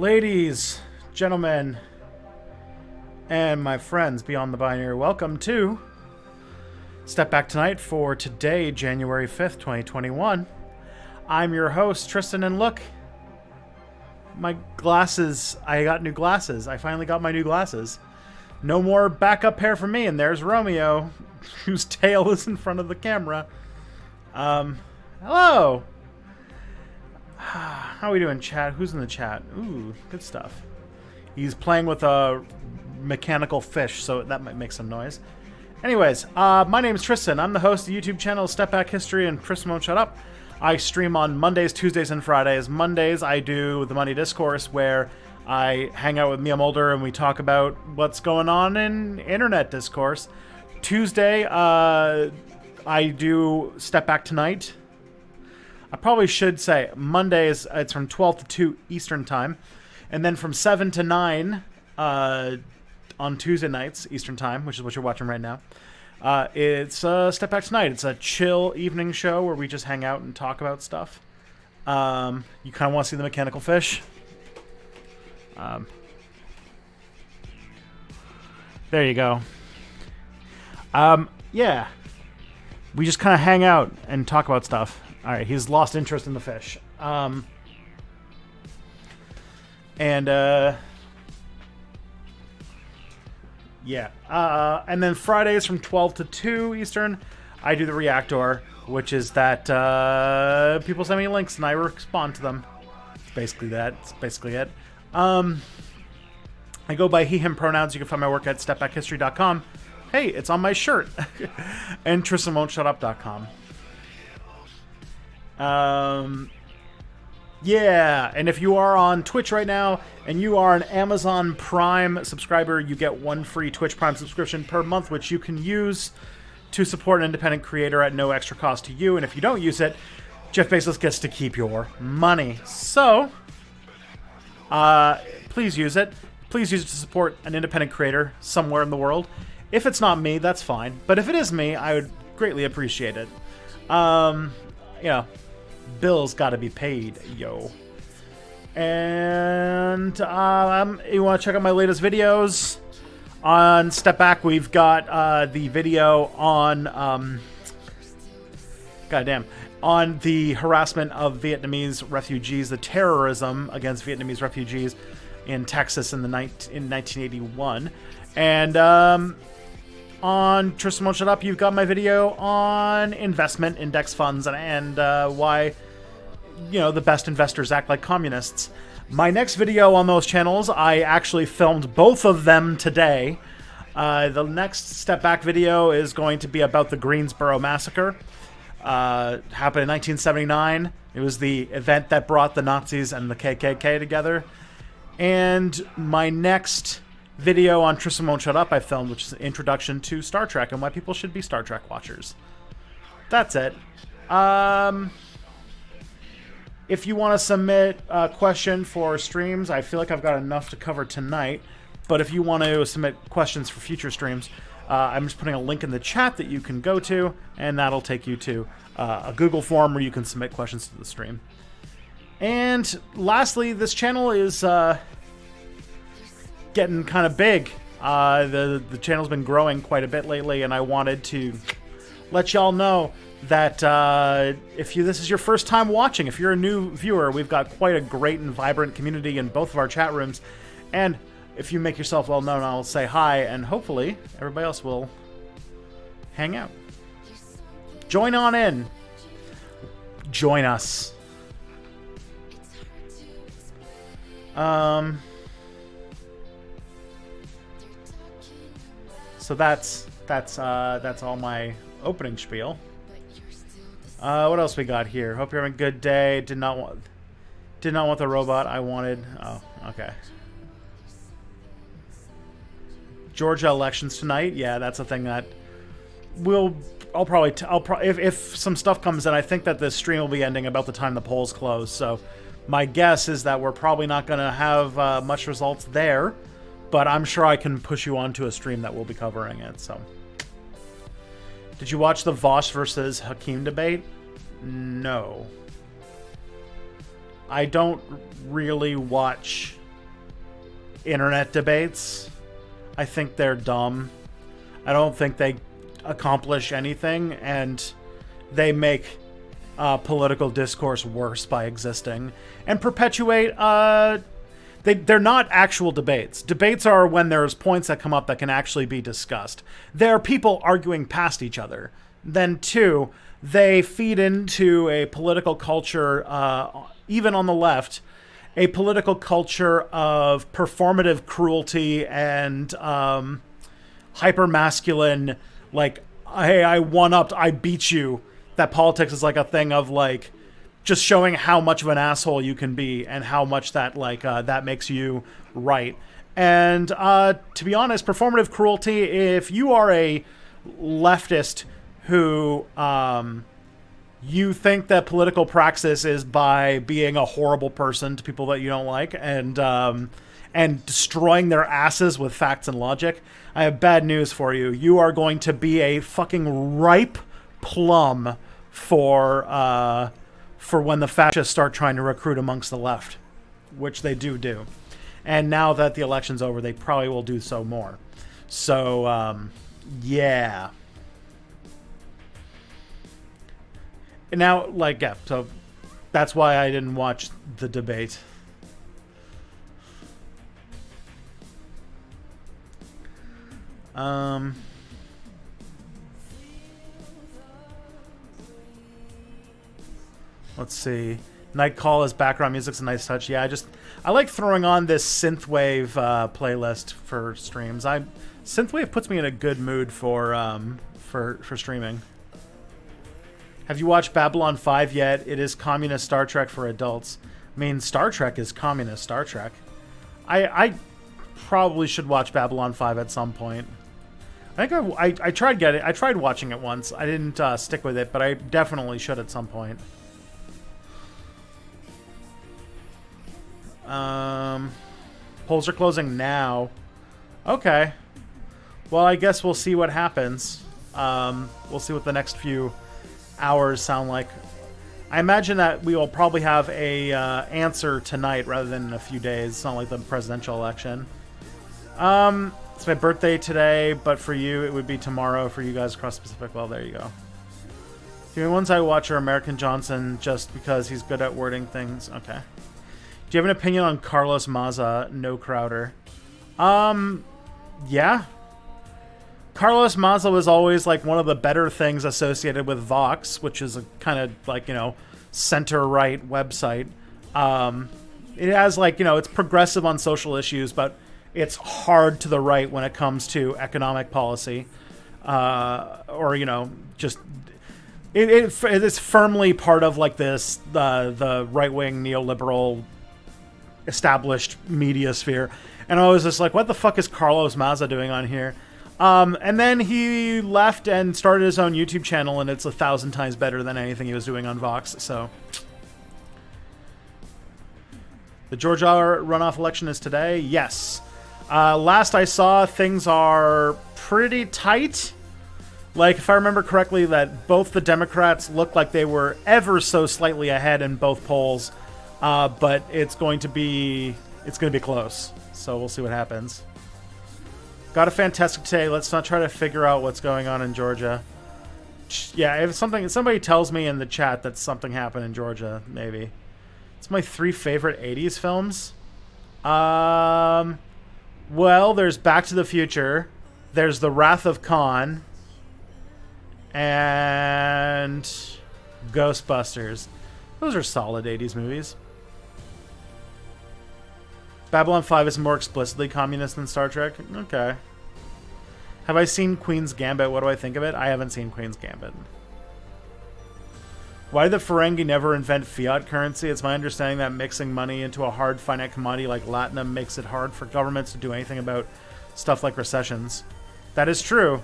Ladies, gentlemen, and my friends beyond the binary, welcome to Step Back Tonight for today, January 5th, 2021. I'm your host, Tristan, and look, my glasses, I got new glasses. I finally got my new glasses. No more backup hair for me, and there's Romeo, whose tail is in front of the camera. Hello. How are we doing, chat? Who's in the chat? Ooh, good stuff. He's playing with a mechanical fish, so that might make some noise. Anyways, my name is Tristan. I'm the host of the YouTube channel Step Back History and Tristan Won't Shut Up. I stream on Mondays, Tuesdays, and Fridays. Mondays, I do the Money Discourse, where I hang out with Mia Mulder and we talk about what's going on in internet discourse. Tuesday, I do Step Back Tonight. I probably should say Mondays, it's from 12 to 2 Eastern Time. And then from 7 to 9 on Tuesday nights, Eastern Time, which is what you're watching right now, it's Step Back Tonight. It's a chill evening show where we just hang out and talk about stuff. You kind of want to see the mechanical fish? There you go. Yeah. We just kind of hang out and talk about stuff. All right, he's lost interest in the fish. Yeah. And then Fridays from 12 to 2 Eastern, I do the Reactor, which is that people send me links and I respond to them. It's basically that. It's basically it. I go by he, him pronouns. You can find my work at stepbackhistory.com. Hey, it's on my shirt. And TristanWon'tShutUp.com. Yeah, and if you are on Twitch right now and you are an Amazon Prime subscriber, you get one free Twitch Prime subscription per month, which you can use to support an independent creator at no extra cost to you. And if you don't use it, Jeff Bezos gets to keep your money. So, please use it. Please use it to support an independent creator somewhere in the world. If it's not me, that's fine. But if it is me, I would greatly appreciate it. Yeah. Bills gotta be paid, yo. And you want to check out my latest videos on Step Back? We've got the video on on the harassment of Vietnamese refugees, the terrorism against Vietnamese refugees in Texas in 1981, and on Tristan Won't Shut Up, you've got my video on investment index funds and why, you know, the best investors act like communists. My next video on those channels, I actually filmed both of them today. The next Step Back video is going to be about the Greensboro Massacre. Happened in 1979. It was the event that brought the Nazis and the KKK together. And my next video on Tristan Won't Shut Up I filmed, which is an introduction to Star Trek and why people should be Star Trek watchers. That's it. If you want to submit a question for streams, I feel like I've got enough to cover tonight. But if you want to submit questions for future streams, I'm just putting a link in the chat that you can go to, and that'll take you to a Google form where you can submit questions to the stream. And lastly, this channel is getting kind of big. The channel's been growing quite a bit lately, and I wanted to let y'all know that this is your first time watching, if you're a new viewer, we've got quite a great and vibrant community in both of our chat rooms. And if you make yourself well known, I'll say hi, and hopefully everybody else will hang out. Join on in. Join us. So that's all my opening spiel. What else we got here? Hope you're having a good day. Did not want the robot I wanted. Oh, okay. Georgia elections tonight. Yeah, that's a thing that I'll probably if some stuff comes in, I think that this stream will be ending about the time the polls close. So my guess is that we're probably not going to have much results there, but I'm sure I can push you onto a stream that will be covering it. So, did you watch the Vosh versus Hakeem debate? No. I don't really watch internet debates. I think they're dumb. I don't think they accomplish anything, and they make political discourse worse by existing and perpetuate. They're not actual debates. Debates are when there's points that come up that can actually be discussed. They're people arguing past each other. then two, they feed into a political culture, even on the left, a political culture of performative cruelty and hyper masculine, like, hey, I one-upped, I beat you. That politics is like a thing of like just showing how much of an asshole you can be and how much that like that makes you right. And to be honest, performative cruelty, if you are a leftist who you think that political praxis is by being a horrible person to people that you don't like and destroying their asses with facts and logic, I have bad news for you. You are going to be a fucking ripe plum for when the fascists start trying to recruit amongst the left, which they do. And now that the election's over, they probably will do so more. So, yeah. And now, like, yeah, so that's why I didn't watch the debate. Let's see. Night Call as background music's a nice touch. Yeah, I like throwing on this synthwave playlist for streams. Synthwave puts me in a good mood for streaming. Have you watched Babylon 5 yet? It is communist Star Trek for adults. I mean, Star Trek is communist Star Trek. I probably should watch Babylon 5 at some point. I think I tried watching it once. I didn't stick with it, but I definitely should at some point. Polls are closing now. Okay. Well, I guess we'll see what happens. We'll see what the next few hours sound like. I imagine that we will probably have a answer tonight rather than in a few days. It's not like the presidential election. It's my birthday today, but for you it would be tomorrow. For you guys across the Pacific, well, there you go. The only ones I watch are American Johnson just because he's good at wording things. Okay. Do you have an opinion on Carlos Maza? No Crowder. Yeah. Carlos Maza was always like one of the better things associated with Vox, which is a kind of like, center-right website. It has like, it's progressive on social issues, but it's hard to the right when it comes to economic policy. Or, just... It is firmly part of like this, the right-wing neoliberal established media sphere. And I was just like, what the fuck is Carlos Maza doing on here? And then he left and started his own YouTube channel, and it's 1,000 times better than anything he was doing on Vox. So the Georgia runoff election is today. Yes. Last I saw, things are pretty tight. Like, if I remember correctly, that both the Democrats looked like they were ever so slightly ahead in both polls. But it's going to be close. So we'll see what happens. Got a fantastic day. Let's not try to figure out what's going on in Georgia. Yeah, if somebody tells me in the chat that something happened in Georgia, maybe. It's my 3 favorite 80s films. Well, there's Back to the Future. There's The Wrath of Khan. And Ghostbusters. Those are solid 80s movies. Babylon 5 is more explicitly communist than Star Trek? Okay. Have I seen Queen's Gambit? What do I think of it? I haven't seen Queen's Gambit. Why did the Ferengi never invent fiat currency? It's my understanding that mixing money into a hard finite commodity like latinum makes it hard for governments to do anything about stuff like recessions. That is true.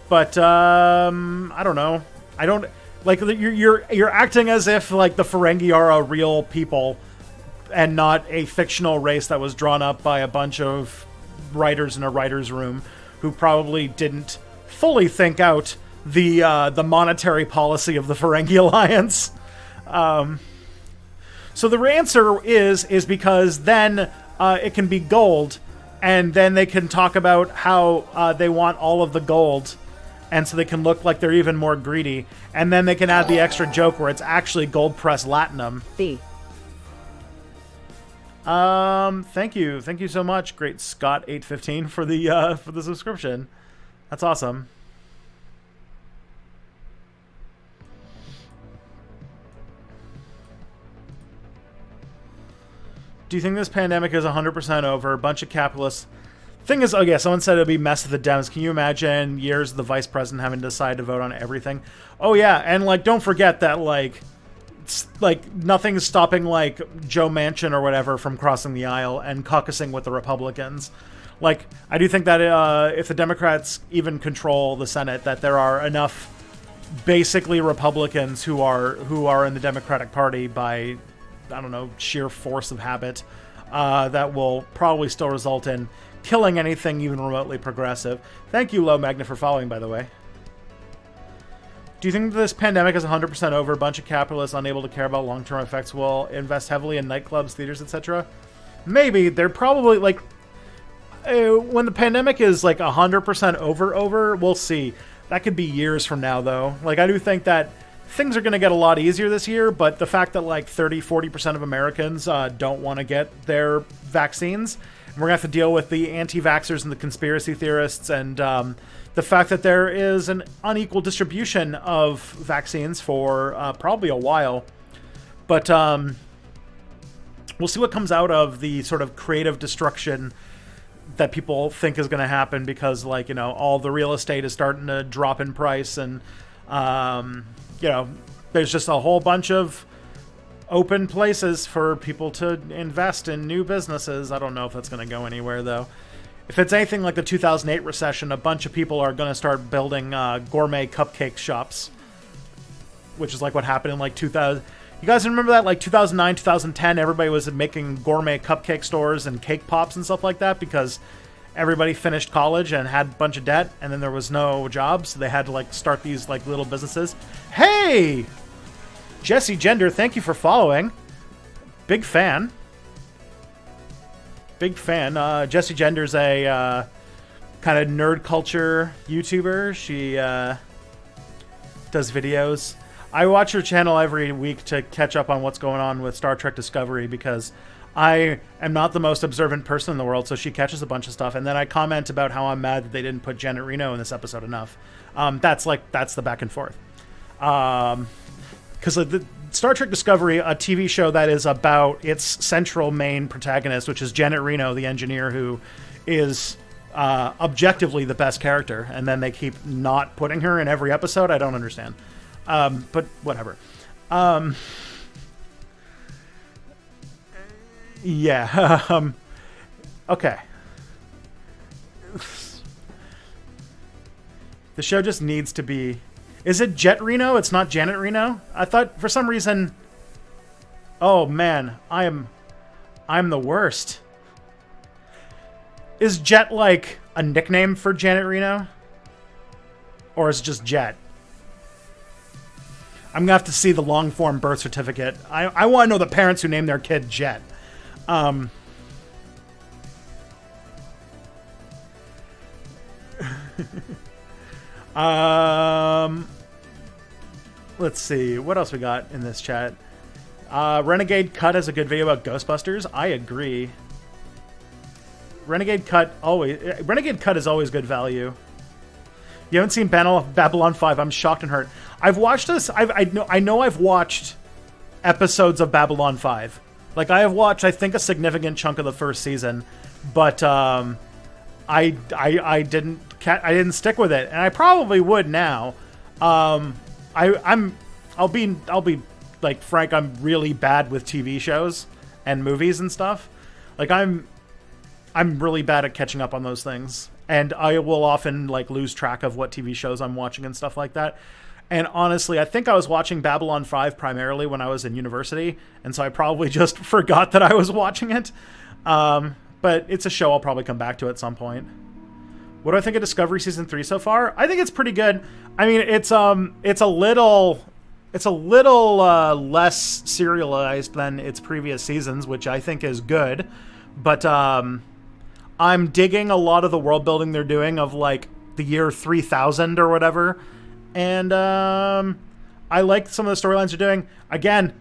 But, I don't know. I don't... Like, you're acting as if, like, the Ferengi are a real people and not a fictional race that was drawn up by a bunch of writers in a writer's room who probably didn't fully think out the monetary policy of the Ferengi Alliance. So the answer is because then it can be gold, and then they can talk about how they want all of the gold, and so they can look like they're even more greedy, and then they can add the extra joke where it's actually gold pressed latinum. Thank you so much, great Scott 815 for the subscription. That's awesome. Do you think this pandemic is 100% over? A bunch of capitalists. Thing is, oh yeah, someone said it'll be mess with the Dems. Can you imagine years of the vice president having to decide to vote on everything? Oh yeah, and like, don't forget that like nothing's stopping like Joe Manchin or whatever from crossing the aisle and caucusing with the Republicans. Like, I do think that if the Democrats even control the Senate, that there are enough basically Republicans who are in the Democratic Party by, I don't know, sheer force of habit, that will probably still result in killing anything even remotely progressive. Thank you, Low Magna, for following, by the way. Do you think this pandemic is 100% over? A bunch of capitalists unable to care about long-term effects will invest heavily in nightclubs, theaters, etc.? Maybe. They're probably, like... when the pandemic is, like, 100% over, we'll see. That could be years from now, though. Like, I do think that things are going to get a lot easier this year, but the fact that, like, 30-40% of Americans don't want to get their vaccines... We're going to have to deal with the anti-vaxxers and the conspiracy theorists and the fact that there is an unequal distribution of vaccines for probably a while. But we'll see what comes out of the sort of creative destruction that people think is going to happen because, like, you know, all the real estate is starting to drop in price and, you know, there's just a whole bunch of open places for people to invest in new businesses. I don't know if that's going to go anywhere, though. If it's anything like the 2008 recession, a bunch of people are going to start building gourmet cupcake shops, which is like what happened in like 2000. You guys remember that? Like 2009, 2010, everybody was making gourmet cupcake stores and cake pops and stuff like that because everybody finished college and had a bunch of debt, and then there was no jobs, so they had to like start these like little businesses. Hey! Jesse Gender, thank you for following. Big fan. Big fan. Jesse Gender's a kind of nerd culture YouTuber. She does videos. I watch her channel every week to catch up on what's going on with Star Trek Discovery because I am not the most observant person in the world, so she catches a bunch of stuff. And then I comment about how I'm mad that they didn't put Janet Reno in this episode enough. That's the back and forth. Because the Star Trek Discovery, a TV show that is about its central main protagonist, which is Janet Reno, the engineer who is objectively the best character, and then they keep not putting her in every episode. I don't understand. But whatever. Yeah. Okay. The show just needs to be... Is it Jet Reno? It's not Janet Reno? I thought for some reason... Oh man, I'm the worst. Is Jet like a nickname for Janet Reno? Or is it just Jet? I'm gonna have to see the long form birth certificate. I want to know the parents who named their kid Jet. Let's see. What else we got in this chat? Renegade Cut has a good video about Ghostbusters. I agree. Renegade Cut is always good value. You haven't seen Babylon 5. I'm shocked and hurt. I've watched this. I know I've watched episodes of Babylon 5. Like, I have watched, I think, a significant chunk of the first season, but I didn't stick with it, and I probably would now. I'll be like frank. I'm really bad with TV shows and movies and stuff. Like, I'm really bad at catching up on those things, and I will often like lose track of what TV shows I'm watching and stuff like that. And honestly, I think I was watching Babylon 5 primarily when I was in university, and so I probably just forgot that I was watching it. But it's a show I'll probably come back to at some point. What do I think of Discovery Season 3 so far? I think it's pretty good. I mean, it's a little less serialized than its previous seasons, which I think is good. But I'm digging a lot of the world building they're doing of like the year 3000 or whatever. And I like some of the storylines they're doing. Again,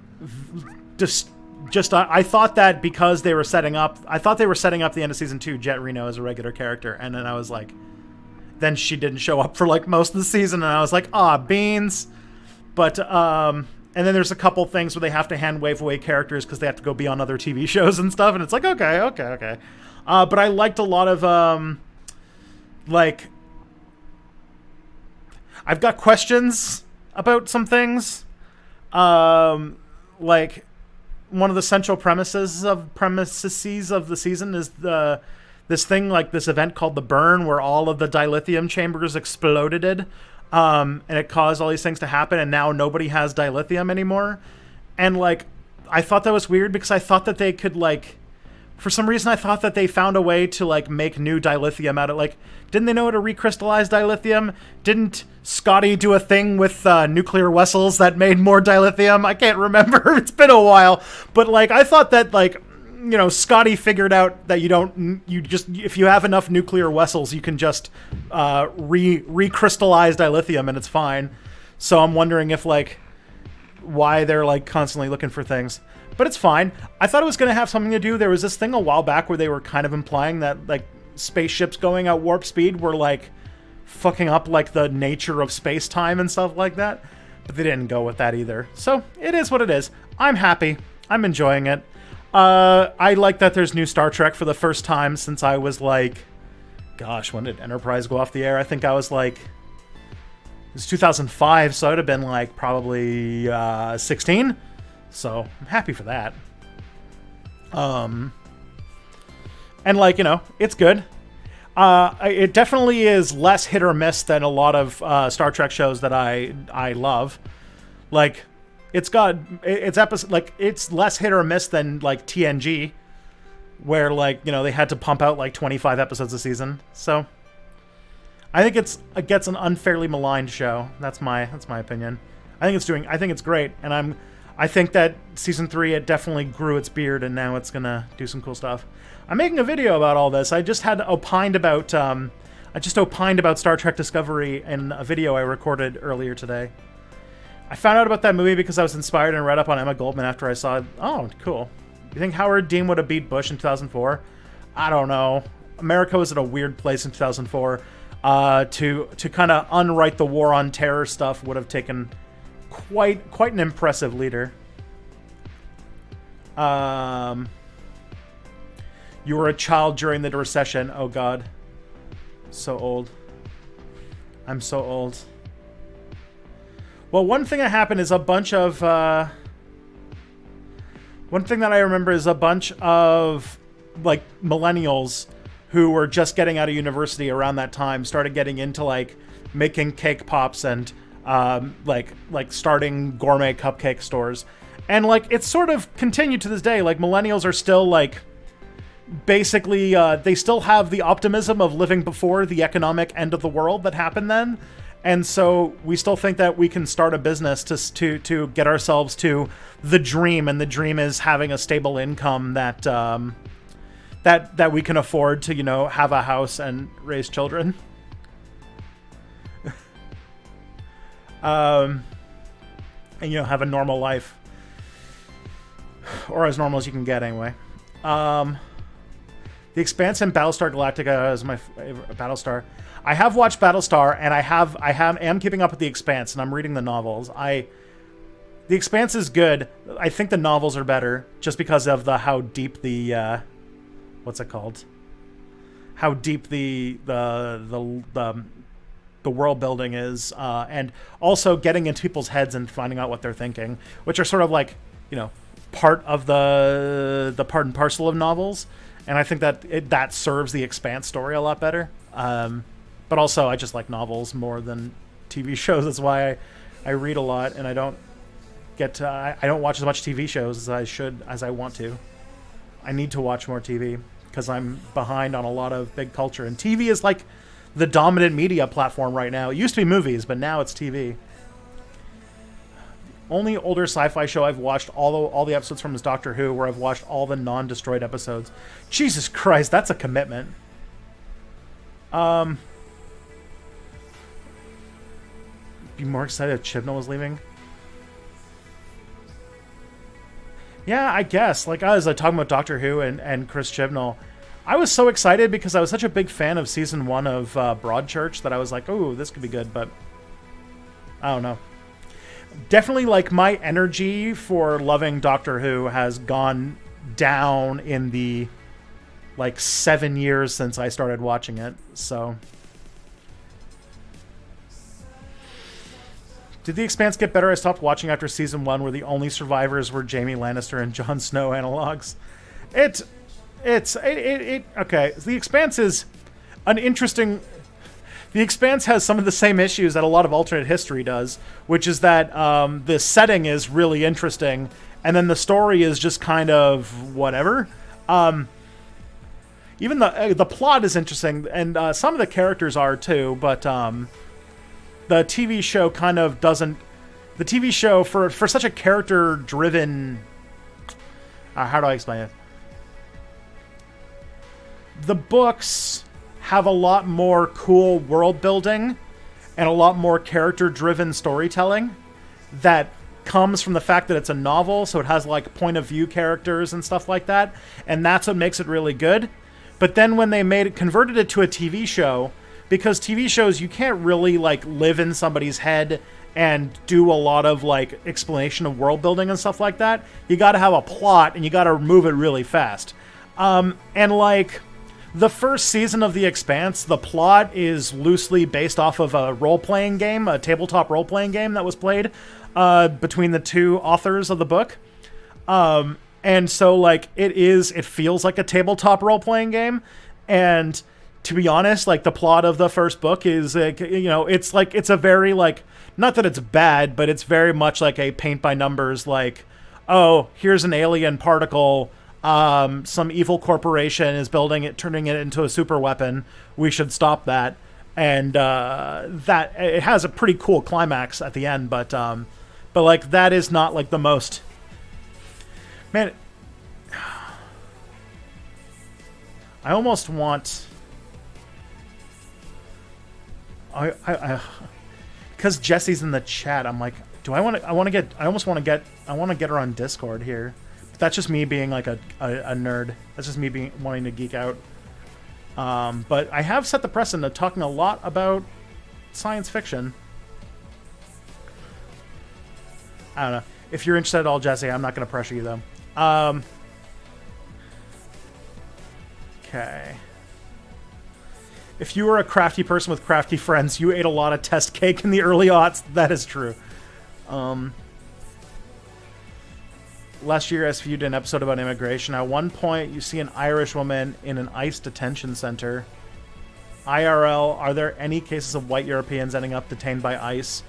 I thought that because they were setting up the end of season 2, Jet Reno as a regular character, and then I was like, then she didn't show up for like most of the season, and I was like, beans. But And then there's a couple things where they have to hand wave away characters because they have to go be on other TV shows and stuff. And it's like, okay. But I liked a lot of, like, I've got questions about some things. Like, one of the central premises of the season is this thing, like this event called the Burn, where all of the dilithium chambers exploded. And it caused all these things to happen, and now nobody has dilithium anymore. And, like, I thought that was weird because I thought that they could, like, for some reason I thought that they found a way to, like, make new dilithium out of, like, didn't they know how to recrystallize dilithium? Didn't Scotty do a thing with nuclear vessels that made more dilithium? I can't remember. It's been a while. But, like, I thought that, like, you know, Scotty figured out that if you have enough nuclear vessels, you can just recrystallize dilithium and it's fine. So I'm wondering if, like, why they're, like, constantly looking for things. But it's fine. I thought it was going to have something to do. There was this thing a while back where they were kind of implying that, like, spaceships going at warp speed were, like, fucking up, like, the nature of space-time and stuff like that. But they didn't go with that either. So it is what it is. I'm happy. I'm enjoying it. I like that there's new Star Trek for the first time since I was, like, gosh, when did Enterprise go off the air? I think I was, like, it was 2005, so I would have been, like, probably 16. So I'm happy for that. And, like, you know, it's good. It definitely is less hit or miss than a lot of Star Trek shows that I love. Like, it's less hit or miss than, like, TNG, where, like, you know, they had to pump out like 25 episodes a season. So I think it gets an unfairly maligned show. That's my opinion. I think it's great, and I think that season 3 it definitely grew its beard, and now it's gonna do some cool stuff. I'm making a video about all this. I just opined about Star Trek Discovery in a video I recorded earlier today. I found out about that movie because I was inspired and read up on Emma Goldman after I saw it. Oh, cool. You think Howard Dean would have beat Bush in 2004? I don't know. America was at a weird place in 2004. To kind of unwrite the war on terror stuff would have taken quite an impressive leader. You were a child during the recession. Oh, God. So old. I'm so old. Well, one thing that happened is one thing that I remember is a bunch of, like, millennials who were just getting out of university around that time started getting into, like, making cake pops and, like starting gourmet cupcake stores. And, like, it's sort of continued to this day. Like, millennials are still, like, basically, they still have the optimism of living before the economic end of the world that happened then. And so we still think that we can start a business to get ourselves to the dream, and the dream is having a stable income that that we can afford to, you know, have a house and raise children. And, you know, have a normal life, or as normal as you can get anyway. The Expanse and Battlestar Galactica is my favorite. Battlestar. I have watched Battlestar, and I am keeping up with The Expanse, and I'm reading the novels. The Expanse is good. I think the novels are better, just because of how deep the what's it called? How deep the world building is, and also getting into people's heads and finding out what they're thinking, which are sort of like, you know, part of the part and parcel of novels. And I think that that serves the Expanse story a lot better. But also, I just like novels more than TV shows. That's why I read a lot, and I don't watch as much TV shows as I want to. I need to watch more TV because I'm behind on a lot of big culture. And TV is like the dominant media platform right now. It used to be movies, but now it's TV. Only older sci-fi show I've watched all the episodes from is Doctor Who, where I've watched all the non-destroyed episodes. Jesus Christ, that's a commitment. Be more excited if Chibnall was leaving. Yeah, I guess. Like, I was talking about Doctor Who and Chris Chibnall. I was so excited because I was such a big fan of season 1 of Broadchurch that I was like, oh, this could be good, but I don't know. definitely like my energy for loving Doctor Who has gone down in the like 7 years since I started watching it. So did The Expanse get better? I stopped watching after season 1 where the only survivors were Jaime Lannister and Jon Snow analogs. Okay. The Expanse is an interesting... The Expanse has some of the same issues that a lot of alternate history does, which is that the setting is really interesting, and then the story is just kind of whatever. Even the plot is interesting, and some of the characters are too, but the TV show kind of doesn't... The TV show, for such a character-driven... how do I explain it? The books have a lot more cool world building and a lot more character-driven storytelling that comes from the fact that it's a novel, so it has like point of view characters and stuff like that, and that's what makes it really good. But then when they converted it to a TV show, because TV shows you can't really like live in somebody's head and do a lot of like explanation of world building and stuff like that. You got to have a plot and you got to move it really fast. And like the first season of The Expanse, the plot is loosely based off of a role-playing game, a tabletop role-playing game that was played between the two authors of the book. And so, like, it feels like a tabletop role-playing game. And to be honest, like, the plot of the first book is, like, you know, it's a very, like, not that it's bad, but it's very much like a paint-by-numbers, like, oh, here's an alien particle. Some evil corporation is building it, turning it into a super weapon. We should stop that. And that it has a pretty cool climax at the end, but like that is not like the most. Man, I almost want. I because Jesse's in the chat. I'm like, do I want to? I want to get her on Discord here. That's just me being like a nerd. That's just me wanting to geek out. But I have set the precedent of talking a lot about science fiction. I don't know. If you're interested at all, Jesse, I'm not going to pressure you, though. Okay. If you were a crafty person with crafty friends, you ate a lot of test cake in the early aughts. That is true. Last year, SVU did an episode about immigration. At one point, you see an Irish woman in an ICE detention center. IRL, are there any cases of white Europeans ending up detained by ICE?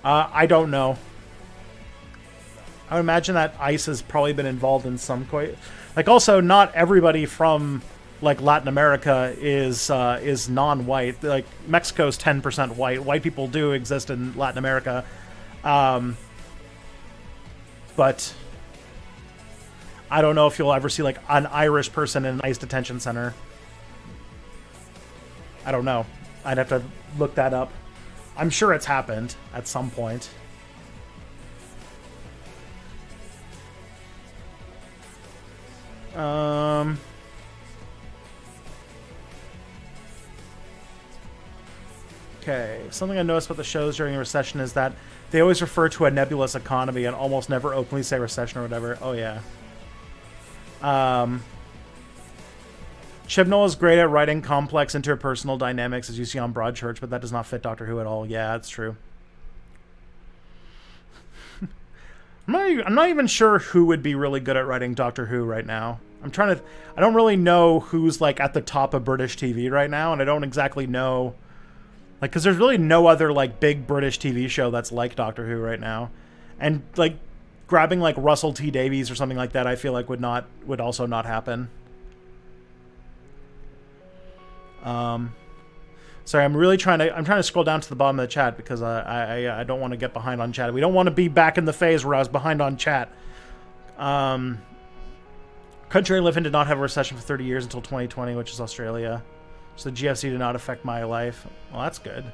I don't know. I would imagine that ICE has probably been involved in some... Like, also, not everybody from, like, Latin America is non-white. Like, Mexico's 10% white. White people do exist in Latin America. But I don't know if you'll ever see, like, an Irish person in an ICE detention center. I don't know. I'd have to look that up. I'm sure it's happened at some point. Okay, something I noticed about the shows during a recession is that they always refer to a nebulous economy and almost never openly say recession or whatever. Oh, yeah. Chibnall is great at writing complex interpersonal dynamics as you see on Broadchurch, but that does not fit Doctor Who at all. Yeah, that's true. I'm not even sure who would be really good at writing Doctor Who right now. I don't really know who's like at the top of British TV right now, and I don't exactly know, like, because there's really no other like big British TV show that's like Doctor Who right now, and like grabbing like Russell T Davies or something like that, I feel like would also not happen. Sorry, I'm trying to scroll down to the bottom of the chat because I don't want to get behind on chat. We don't want to be back in the phase where I was behind on chat. Country I live in did not have a recession for 30 years until 2020, which is Australia. So the GFC did not affect my life. Well, that's good.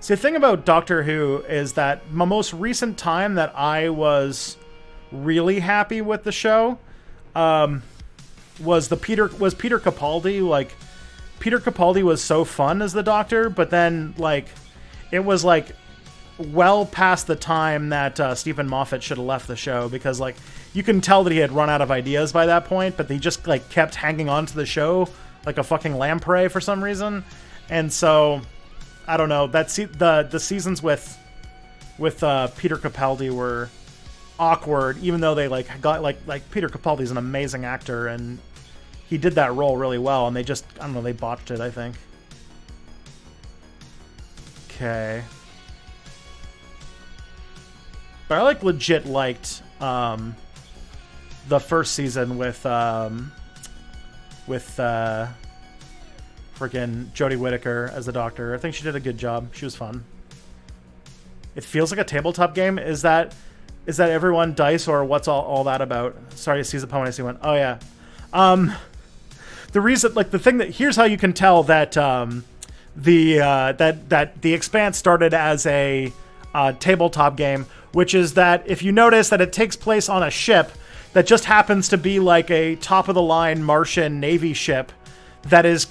See, the thing about Doctor Who is that my most recent time that I was really happy with the show was Peter Capaldi. Like, Peter Capaldi was so fun as the Doctor, but then like it was like well past the time that Stephen Moffat should have left the show, because like you can tell that he had run out of ideas by that point, but he just like kept hanging on to the show like a fucking lamprey for some reason. And so I don't know, the seasons with Peter Capaldi were awkward, even though they like got like Peter Capaldi's an amazing actor and he did that role really well, and they just, I don't know, they botched it, I think. Okay. But I like legit liked the first season with freaking Jodie Whittaker as the Doctor. I think she did a good job. She was fun. It feels like a tabletop game. Is that everyone dice, or what's all that about? Sorry to seize the moment. I see one. Oh yeah. The reason, like the thing that, here's how you can tell that that the Expanse started as a tabletop game, which is that if you notice that it takes place on a ship that just happens to be like a top of the line Martian Navy ship that is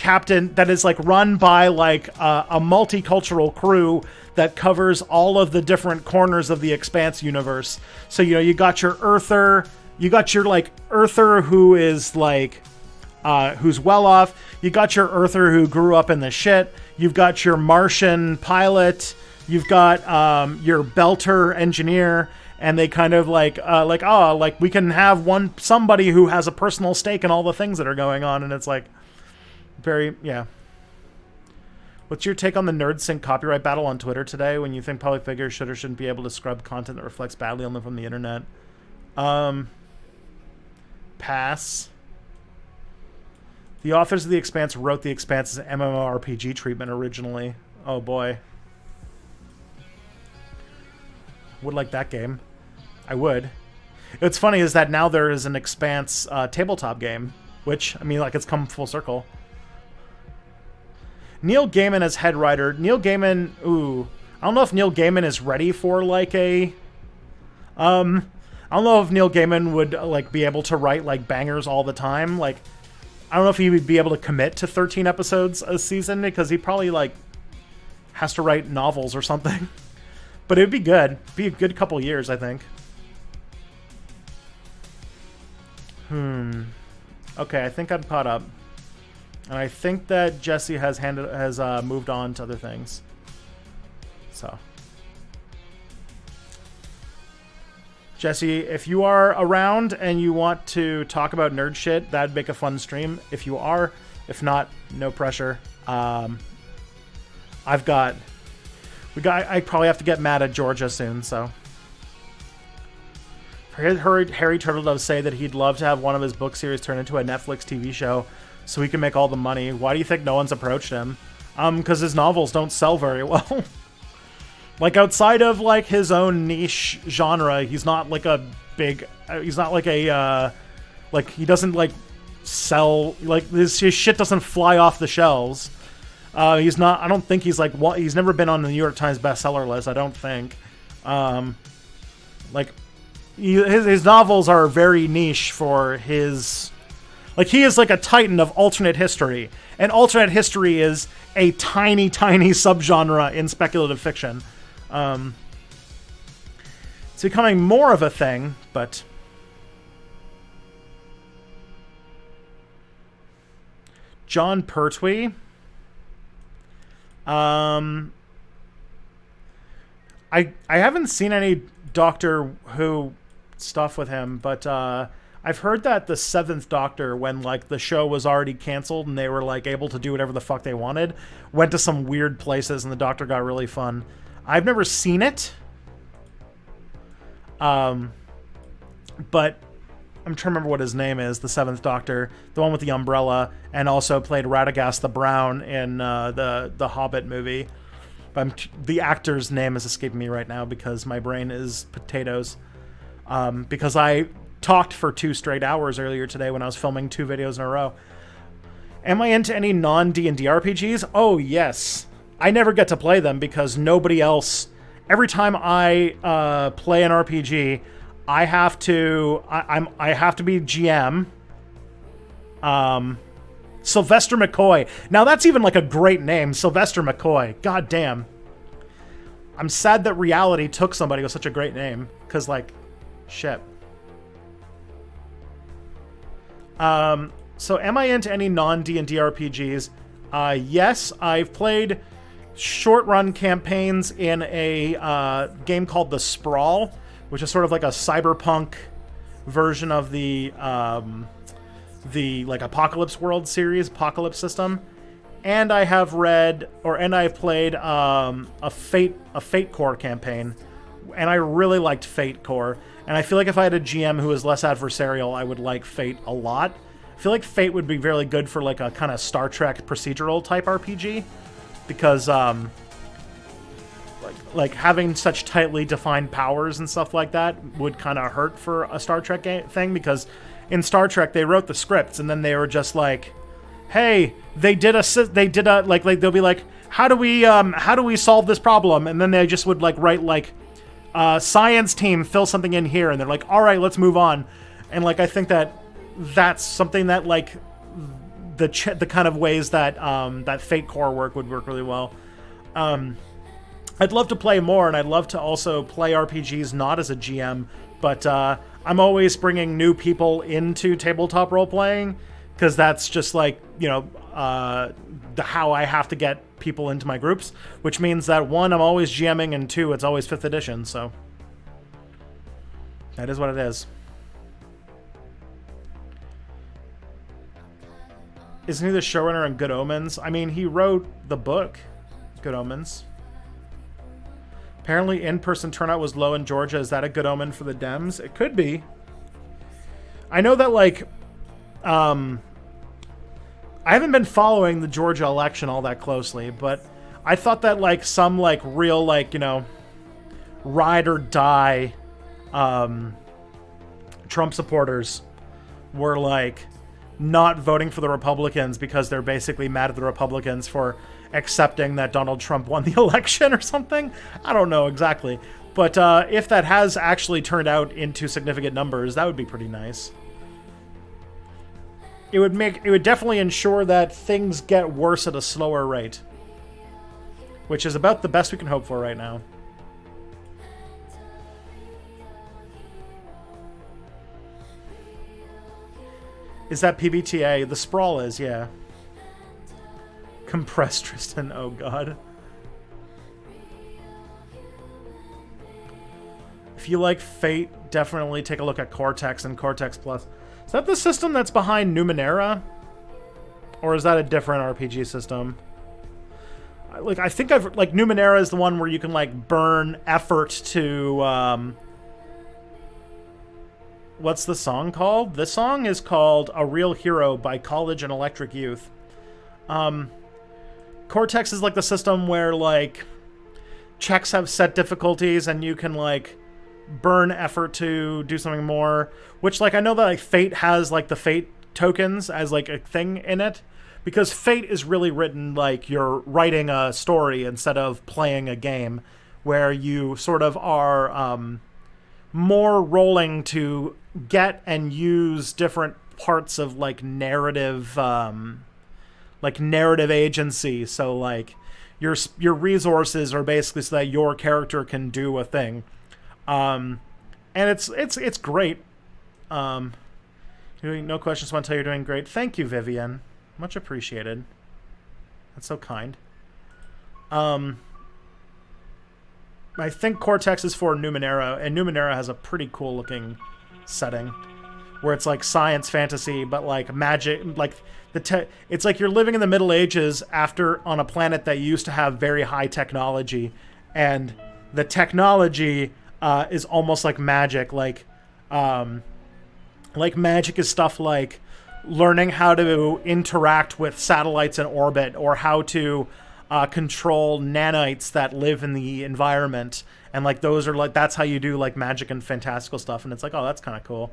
like run by like a multicultural crew that covers all of the different corners of the Expanse universe. So, you know, you got your Earther, you got your like Earther who is like who's well off. You got your Earther who grew up in the shit. You've got your Martian pilot. You've got your Belter engineer, and they kind of like we can have somebody who has a personal stake in all the things that are going on, and it's like very, yeah. What's your take on the NerdSync copyright battle on Twitter today, when you think public figures should or shouldn't be able to scrub content that reflects badly on them from the internet? Pass. The authors of The Expanse wrote The Expanse's MMORPG treatment originally. Oh boy. Would like that game. I would. What's funny is that now there is an Expanse tabletop game, which, I mean, like, it's come full circle. Neil Gaiman as head writer. Neil Gaiman, ooh. I don't know if Neil Gaiman is ready for, like, I don't know if Neil Gaiman would, like, be able to write, like, bangers all the time. Like, I don't know if he would be able to commit to 13 episodes a season, because he probably, like, has to write novels or something. But it would be good. Be a good couple years, I think. Okay, I think I'm caught up. And I think that Jesse has moved on to other things. So. Jesse, if you are around and you want to talk about nerd shit, that'd make a fun stream. If you are. If not, no pressure. I probably have to get mad at Georgia soon, so. I heard Harry Turtledove say that he'd love to have one of his book series turned into a Netflix TV show so he can make all the money. Why do you think no one's approached him? Because his novels don't sell very well. Like, outside of, like, his own niche genre, he's not, like, a big... he's not, like, a... like, he doesn't, like, sell... Like, his shit doesn't fly off the shelves. He's not... I don't think he's, like... He's never been on the New York Times bestseller list, I don't think. Like, his novels are very niche for his... Like, he is, like, a titan of alternate history. And alternate history is a tiny, tiny subgenre in speculative fiction. It's becoming more of a thing, but... John Pertwee. I haven't seen any Doctor Who stuff with him, but I've heard that the 7th Doctor, when like the show was already canceled and they were like able to do whatever the fuck they wanted, went to some weird places and the Doctor got really fun. I've never seen it. But I'm trying to remember what his name is, the 7th Doctor, the one with the umbrella, and also played Radagast the Brown in the Hobbit movie. The actor's name is escaping me right now because my brain is potatoes. Because I talked for 2 straight hours earlier today when I was filming 2 videos in a row. Am I into any non-D&D RPGs? Oh, yes. I never get to play them because nobody else... Every time I play an RPG, I have to be GM. Sylvester McCoy. Now that's even like a great name, Sylvester McCoy. God damn. I'm sad that reality took somebody with such a great name, because like, shit. So am I into any non-D&D RPGs? Yes, I've played short-run campaigns in a game called The Sprawl, which is sort of like a cyberpunk version of the like Apocalypse World series, Apocalypse system. And I have I've played a Fate Core campaign, and I really liked Fate Core. And I feel like if I had a GM who was less adversarial, I would like Fate a lot. I feel like Fate would be really good for like a kind of Star Trek procedural type RPG, because like having such tightly defined powers and stuff like that would kind of hurt for a Star Trek thing, because in Star Trek they wrote the scripts and then they were just like, hey, they did a like they'll be like, how do we solve this problem, and then they just would like write like science team fill something in here, and they're like, all right, let's move on. And like I think that's something that like the kind of ways that that Fate Core work would work really well. I'd love to play more, and I'd love to also play RPGs not as a GM, but I'm always bringing new people into tabletop role-playing, because that's just like, you know, how I have to get people into my groups, which means that 1, I'm always GMing, and 2, it's always 5th edition, so that is what it is. Isn't he the showrunner in Good Omens? I mean, he wrote the book, Good Omens. Apparently, in-person turnout was low in Georgia. Is that a good omen for the Dems? It could be. I know that, like, I haven't been following the Georgia election all that closely, but I thought that, like, some, like, real, like, you know, ride or die Trump supporters were, like, not voting for the Republicans because they're basically mad at the Republicans for accepting that Donald Trump won the election or something. I don't know exactly. But if that has actually turned out into significant numbers, that would be pretty nice. It would definitely ensure that things get worse at a slower rate, which is about the best we can hope for right now. Is that PBTA? The Sprawl is, yeah. Compressed Tristan, oh god. If you like Fate, definitely take a look at Cortex and Cortex Plus. Is that the system that's behind Numenera? Or is that a different RPG system? Like, I think Numenera is the one where you can, like, burn effort to, what's the song called? The song is called A Real Hero by College and Electric Youth. Cortex is like the system where, like, checks have set difficulties and you can, like, burn effort to do something more. Which, like, I know that, like, Fate has, like, the Fate tokens as, like, a thing in it. Because Fate is really written like you're writing a story instead of playing a game, where you sort of are more rolling to get and use different parts of, like, narrative agency. So, like, your resources are basically so that your character can do a thing, and it's great. No questions. Want to tell you're doing great. Thank you, Vivian. Much appreciated. That's so kind. I think Cortex is for Numenera, and Numenera has a pretty cool looking setting where it's like science fantasy, but like magic, like it's like you're living in the Middle Ages on a planet that used to have very high technology, and the technology is almost like magic. Like magic is stuff like learning how to interact with satellites in orbit, or how to control nanites that live in the environment, and like those are like, that's how you do like magic and fantastical stuff, and it's like, oh, that's kind of cool.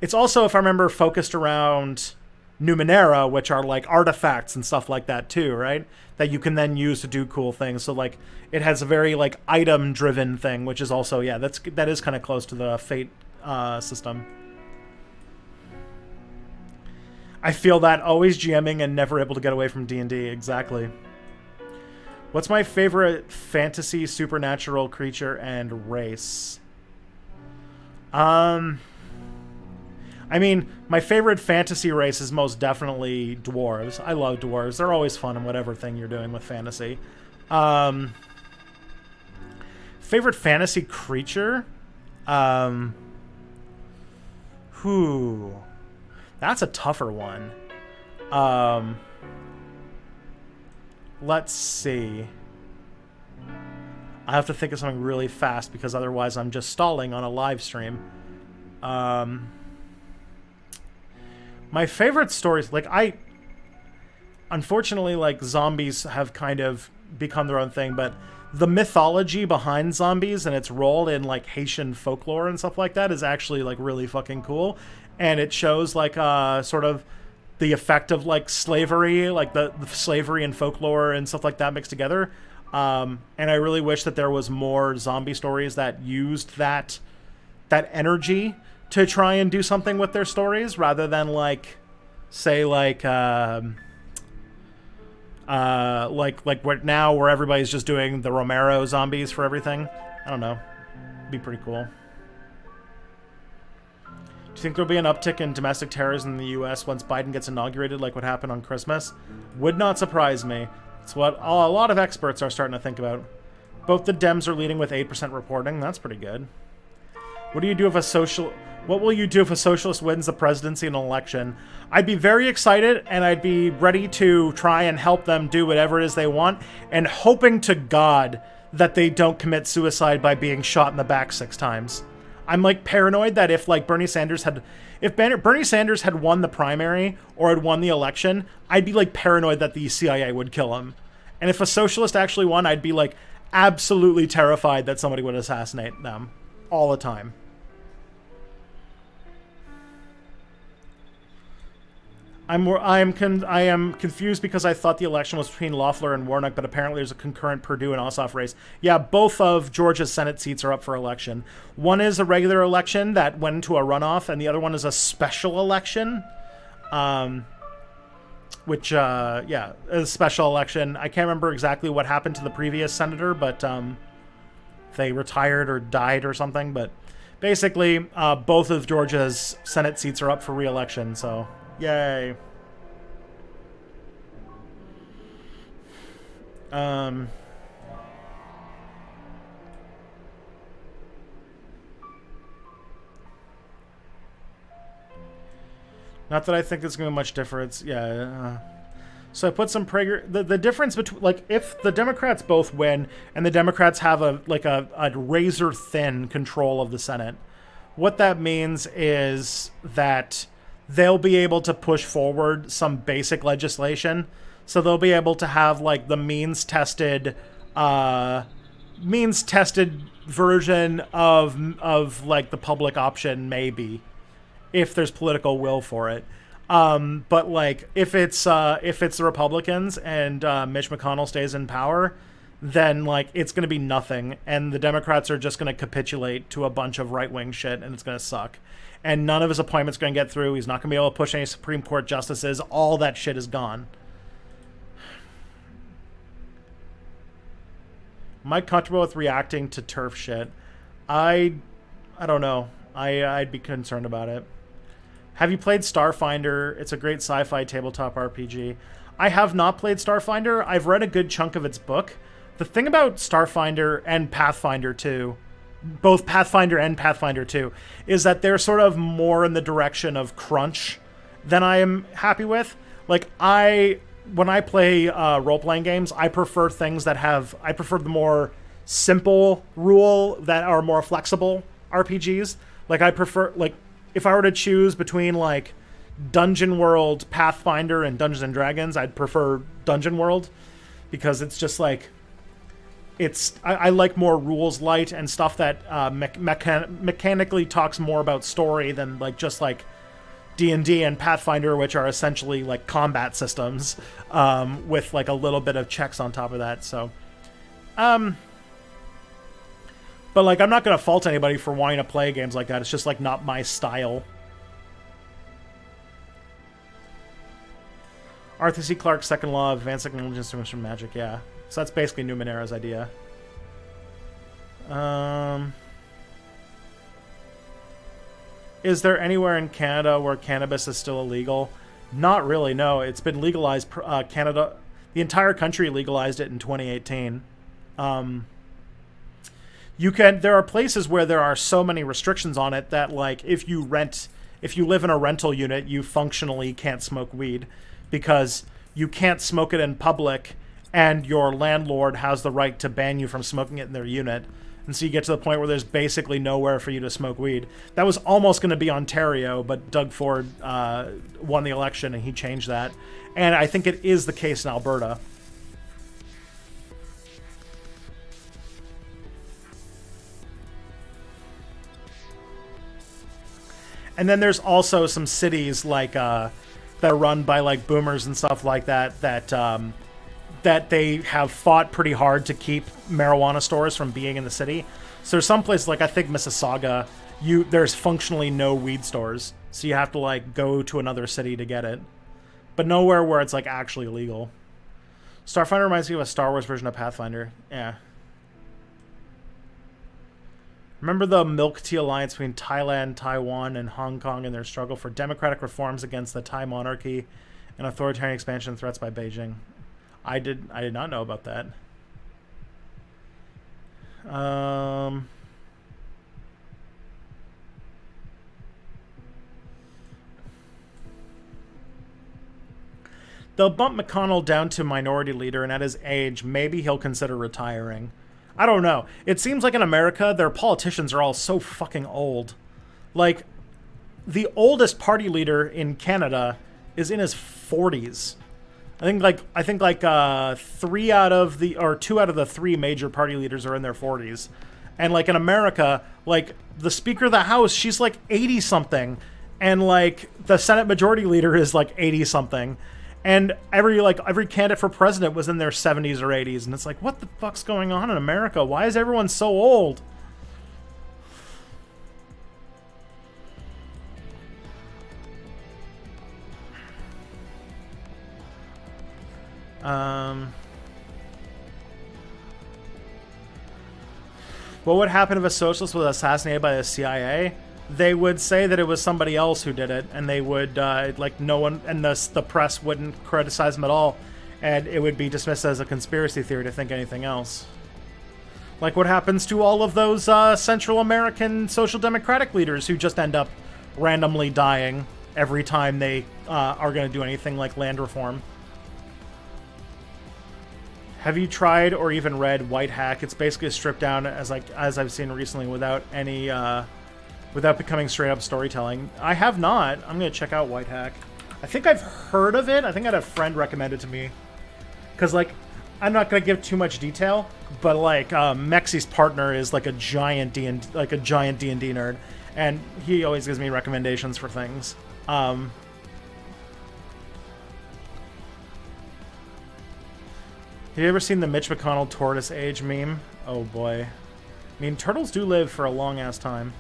It's also, if I remember, focused around Numenera, which are like artifacts and stuff like that too, right? That you can then use to do cool things. So like it has a very like item driven thing, which is also, yeah, that is kind of close to the Fate system. I feel that, always GMing and never able to get away from D&D. Exactly. What's my favorite fantasy supernatural creature and race? I mean, my favorite fantasy race is most definitely dwarves. I love dwarves. They're always fun in whatever thing you're doing with fantasy. Favorite fantasy creature? That's a tougher one. Let's see. I have to think of something really fast because otherwise I'm just stalling on a live stream. My favorite stories, like unfortunately, like zombies have kind of become their own thing, but the mythology behind zombies and its role in like Haitian folklore and stuff like that is actually like really fucking cool. And it shows like sort of the effect of like slavery, like the slavery and folklore and stuff like that mixed together. And I really wish that there was more zombie stories that used that energy to try and do something with their stories rather than like say like what now where everybody's just doing the Romero zombies for everything. I don't know. It'd be pretty cool. Do you think there'll be an uptick in domestic terrorism in the U.S. once Biden gets inaugurated, like what happened on Christmas? Would not surprise me. It's what a lot of experts are starting to think about. Both the Dems are leading with 8% reporting. That's pretty good. What will you do if a socialist wins the presidency in an election? I'd be very excited, and I'd be ready to try and help them do whatever it is they want, and hoping to God that they don't commit suicide by being shot in the back 6 times. I'm like paranoid that if like Bernie Sanders had won the primary or had won the election, I'd be like paranoid that the CIA would kill him. And if a socialist actually won, I'd be like absolutely terrified that somebody would assassinate them all the time. I am confused because I thought the election was between Loeffler and Warnock, but apparently there's a concurrent Perdue and Ossoff race. Yeah, both of Georgia's Senate seats are up for election. One is a regular election that went into a runoff, and the other one is a special election. Which, yeah, is a special election. I can't remember exactly what happened to the previous senator, but they retired or died or something. But basically, both of Georgia's Senate seats are up for re-election, so... Yay. Not that I think there's going to be much difference. Yeah. So I put some Prager... The difference between... Like, if the Democrats both win, and the Democrats have a razor-thin control of the Senate, what that means is that... they'll be able to push forward some basic legislation. So they'll be able to have like the means-tested version of like the public option, maybe, if there's political will for it. But like if it's the Republicans and Mitch McConnell stays in power, then like it's going to be nothing, and the Democrats are just going to capitulate to a bunch of right-wing shit, and it's going to suck. And none of his appointments going to get through. He's not going to be able to push any Supreme Court justices. All that shit is gone. Am I comfortable with reacting to turf shit? I don't know. I'd be concerned about it. Have you played Starfinder? It's a great sci-fi tabletop RPG. I have not played Starfinder. I've read a good chunk of its book. The thing about Starfinder and Pathfinder 2, both Pathfinder and Pathfinder 2, is that they're sort of more in the direction of crunch than I am happy with. Like, when I play role-playing games, I prefer the more simple rule that are more flexible RPGs. Like, I prefer, like, if I were to choose between, like, Dungeon World, Pathfinder, and Dungeons and Dragons, I'd prefer Dungeon World, because it's just, like, I like more rules light and stuff that mechanically talks more about story than like just like D&D and Pathfinder, which are essentially like combat systems with like a little bit of checks on top of that. So, but like I'm not gonna fault anybody for wanting to play games like that. It's just like not my style. Arthur C. Clarke's second law of advanced intelligence from magic, yeah. So that's basically Numenera's idea. Is there anywhere in Canada where cannabis is still illegal? Not really, no. It's been legalized. Canada, the entire country legalized it in 2018. There are places where there are so many restrictions on it that, like, if you live in a rental unit, you functionally can't smoke weed because you can't smoke it in public, and your landlord has the right to ban you from smoking it in their unit. And so you get to the point where there's basically nowhere for you to smoke weed. That was almost going to be Ontario, but Doug Ford won the election and he changed that. And I think it is the case in Alberta. And then there's also some cities like that are run by like boomers and stuff like that that they have fought pretty hard to keep marijuana stores from being in the city. So there's some places like I think Mississauga, there's functionally no weed stores, so you have to like go to another city to get it, but nowhere where it's like actually legal. Starfinder reminds me of a Star Wars version of Pathfinder. Yeah. Remember the milk tea alliance between Thailand, Taiwan, and Hong Kong in their struggle for democratic reforms against the Thai monarchy and authoritarian expansion threats by Beijing? I did not know about that. They'll bump McConnell down to minority leader, and at his age, maybe he'll consider retiring. I don't know. It seems like in America, their politicians are all so fucking old. Like, the oldest party leader in Canada is in his 40s. I think two out of the three major party leaders are in their 40s. And like in America, like the Speaker of the House, she's like 80 something. And like the Senate Majority Leader is like 80 something. And every candidate for president was in their 70s or 80s. And it's like, what the fuck's going on in America? Why is everyone so old? What would happen if a socialist was assassinated by the CIA? They would say that it was somebody else who did it, and they would no one, and the press wouldn't criticize them at all, and it would be dismissed as a conspiracy theory to think anything else. Like what happens to all of those Central American social democratic leaders who just end up randomly dying every time they are going to do anything like land reform. Have you tried or even read White Hack? It's basically stripped down as I've seen recently without any without becoming straight up storytelling. I have not. I'm gonna check out White Hack. I think I've heard of it. I think I had a friend recommend it to me. Cause like I'm not gonna give too much detail, but like Mexi's partner is like a giant D&D nerd, and he always gives me recommendations for things. Have you ever seen the Mitch McConnell tortoise age meme? Oh boy. I mean, turtles do live for a long ass time.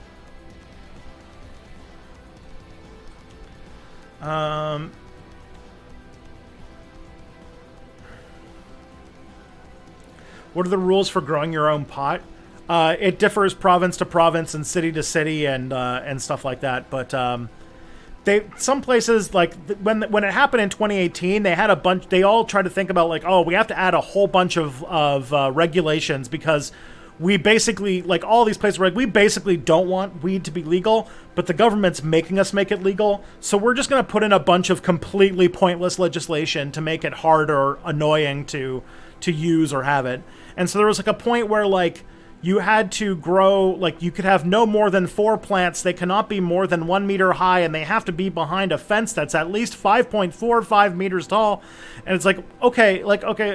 What are the rules for growing your own pot? It differs province to province and city to city and stuff like that. But some places, like when it happened in 2018, they had a bunch. They all tried to think about like, oh, we have to add a whole bunch of regulations because we basically, like all these places were like, we basically don't want weed to be legal, but the government's making us make it legal. So we're just going to put in a bunch of completely pointless legislation to make it hard or annoying to use or have it. And so there was like a point where like you had to grow, like you could have no more than 4 plants. They cannot be more than 1 meter high, and they have to be behind a fence that's at least 5.45 meters tall. And it's like, okay,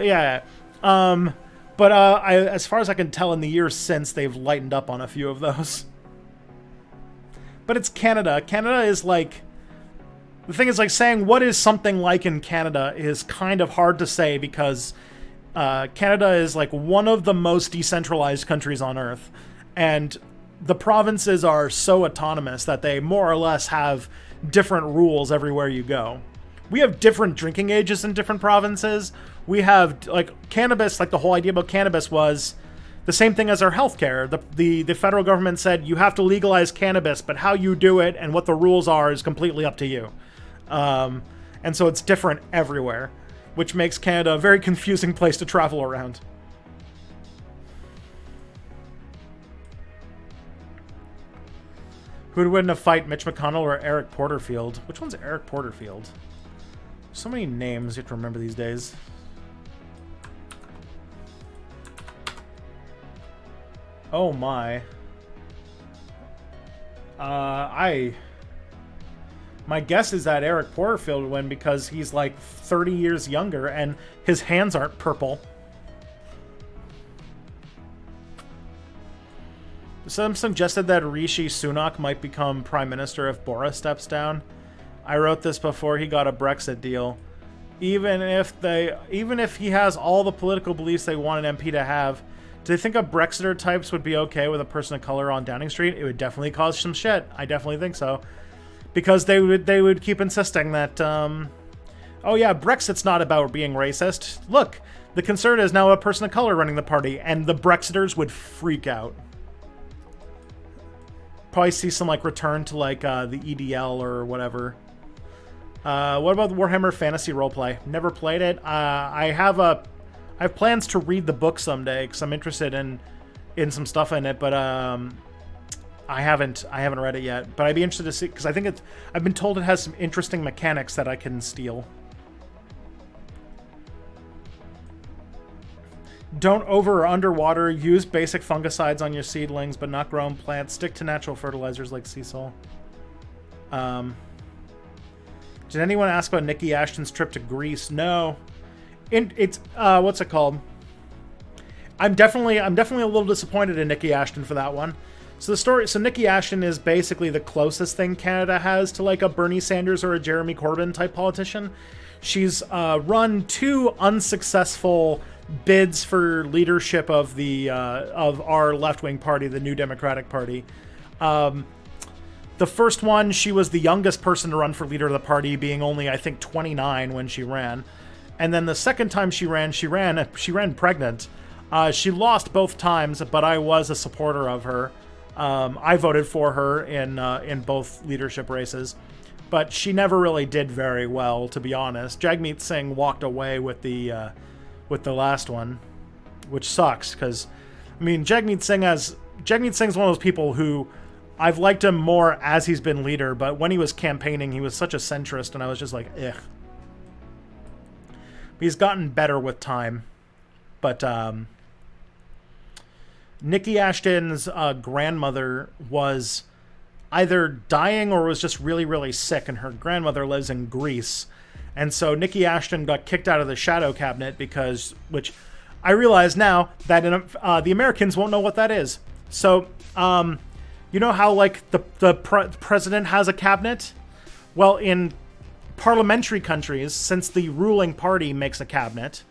yeah. But as far as I can tell, in the years since, they've lightened up on a few of those. But it's Canada. Canada is like... The thing is, like, saying what is something like in Canada is kind of hard to say because Canada is, like, one of the most decentralized countries on Earth. And the provinces are so autonomous that they more or less have different rules everywhere you go. we have different drinking ages in different provinces. We have, like, cannabis, like, the whole idea about cannabis was the same thing as our healthcare. The federal government said you have to legalize cannabis, but how you do it and what the rules are is completely up to you. And so it's different everywhere, which makes Canada a very confusing place to travel around. Who would win in a fight, Mitch McConnell or Eric Porterfield? Which one's Eric Porterfield? So many names you have to remember these days. Oh my. My guess is that Eric Porterfield would win because he's like 30 years younger and his hands aren't purple. Some suggested that Rishi Sunak might become Prime Minister if Boris steps down. I wrote this before he got a Brexit deal. Even if he has all the political beliefs they want an MP to have, do they think a Brexiter types would be okay with a person of color on Downing Street? It would definitely cause some shit. I definitely think so. Because they would keep insisting that, oh yeah, Brexit's not about being racist. Look, the Conservatives now have a person of color running the party, and the Brexiters would freak out. Probably see some like return to like the EDL or whatever. What about the Warhammer Fantasy Roleplay? Never played it. I have plans to read the book someday because I'm interested in some stuff in it, but I haven't read it yet. But I'd be interested to see because I think I've been told it has some interesting mechanics that I can steal. Don't over or underwater. Use basic fungicides on your seedlings, but not grown plants. Stick to natural fertilizers like sea salt. Did anyone ask about Nikki Ashton's trip to Greece? No. It's what's it called? I'm definitely a little disappointed in Nikki Ashton for that one. So Nikki Ashton is basically the closest thing Canada has to like a Bernie Sanders or a Jeremy Corbyn type politician. She's run 2 unsuccessful bids for leadership of our left-wing party, the New Democratic Party. The first one, she was the youngest person to run for leader of the party, being only, I think, 29 when she ran. And then the second time she ran pregnant. She lost both times, but I was a supporter of her. I voted for her in both leadership races. But she never really did very well, to be honest. Jagmeet Singh walked away with the last one, which sucks because, I mean, Jagmeet Singh's one of those people who I've liked him more as he's been leader, but when he was campaigning, he was such a centrist, and I was just like, ugh. He's gotten better with time, but Nikki Ashton's grandmother was either dying or was just really, really sick, and her grandmother lives in Greece. And so Nikki Ashton got kicked out of the shadow cabinet which I realize now that the Americans won't know what that is. So, you know how like the president has a cabinet? Well, in parliamentary countries, since the ruling party makes a cabinet,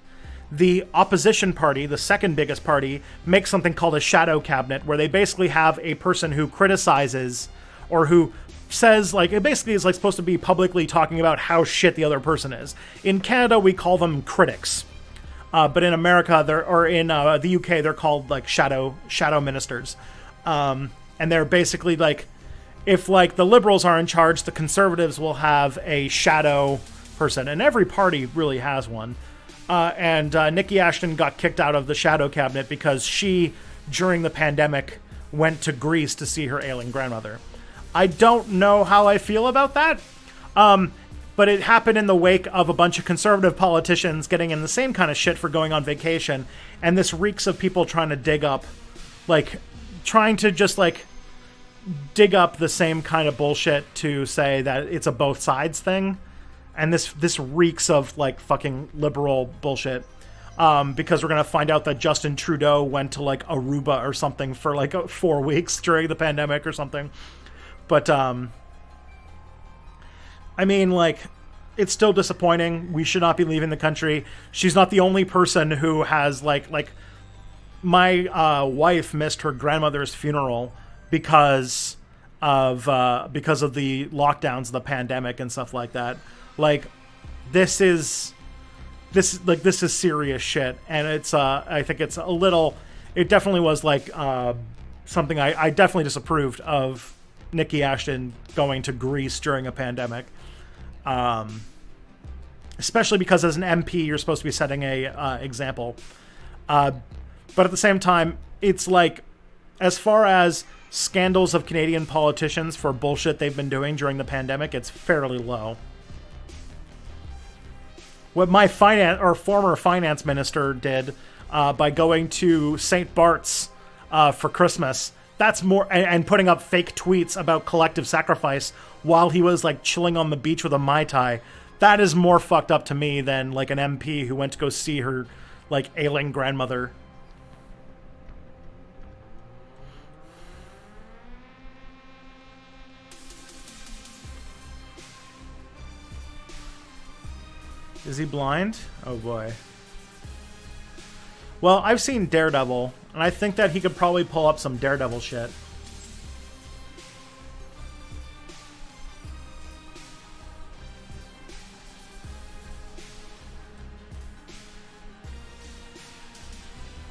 the opposition party, the second biggest party, makes something called a shadow cabinet, where they basically have a person who criticizes or who says, like, it basically is like supposed to be publicly talking about how shit the other person is. In Canada, we call them critics, but in America, in the UK, they're called like shadow ministers, and they're basically like, if like the Liberals are in charge, the Conservatives will have a shadow person, and every party really has one. And Nikki Ashton got kicked out of the shadow cabinet because she, during the pandemic, went to Greece to see her ailing grandmother. I don't know how I feel about that, but it happened in the wake of a bunch of conservative politicians getting in the same kind of shit for going on vacation, and this reeks of people trying to dig up the same kind of bullshit to say that it's a both sides thing. And this reeks of like fucking liberal bullshit, because we're gonna find out that Justin Trudeau went to like Aruba or something for like 4 weeks during the pandemic or something. But I mean, like, it's still disappointing. We should not be leaving the country. She's not the only person who has like my wife missed her grandmother's funeral because of the lockdowns, the pandemic, and stuff like that. Like, this is serious shit, and it's I think it's a little. It definitely was like something I definitely disapproved of Nikki Ashton going to Greece during a pandemic, especially because as an MP you're supposed to be setting a example, but at the same time it's like, as far as scandals of Canadian politicians for bullshit they've been doing during the pandemic, it's fairly low. What my former finance minister did by going to St. Bart's for Christmas, that's more, and putting up fake tweets about collective sacrifice while he was like chilling on the beach with a Mai Tai, that is more fucked up to me than like an MP who went to go see her like ailing grandmother. Is he blind? Oh boy. Well, I've seen Daredevil, and I think that he could probably pull up some Daredevil shit.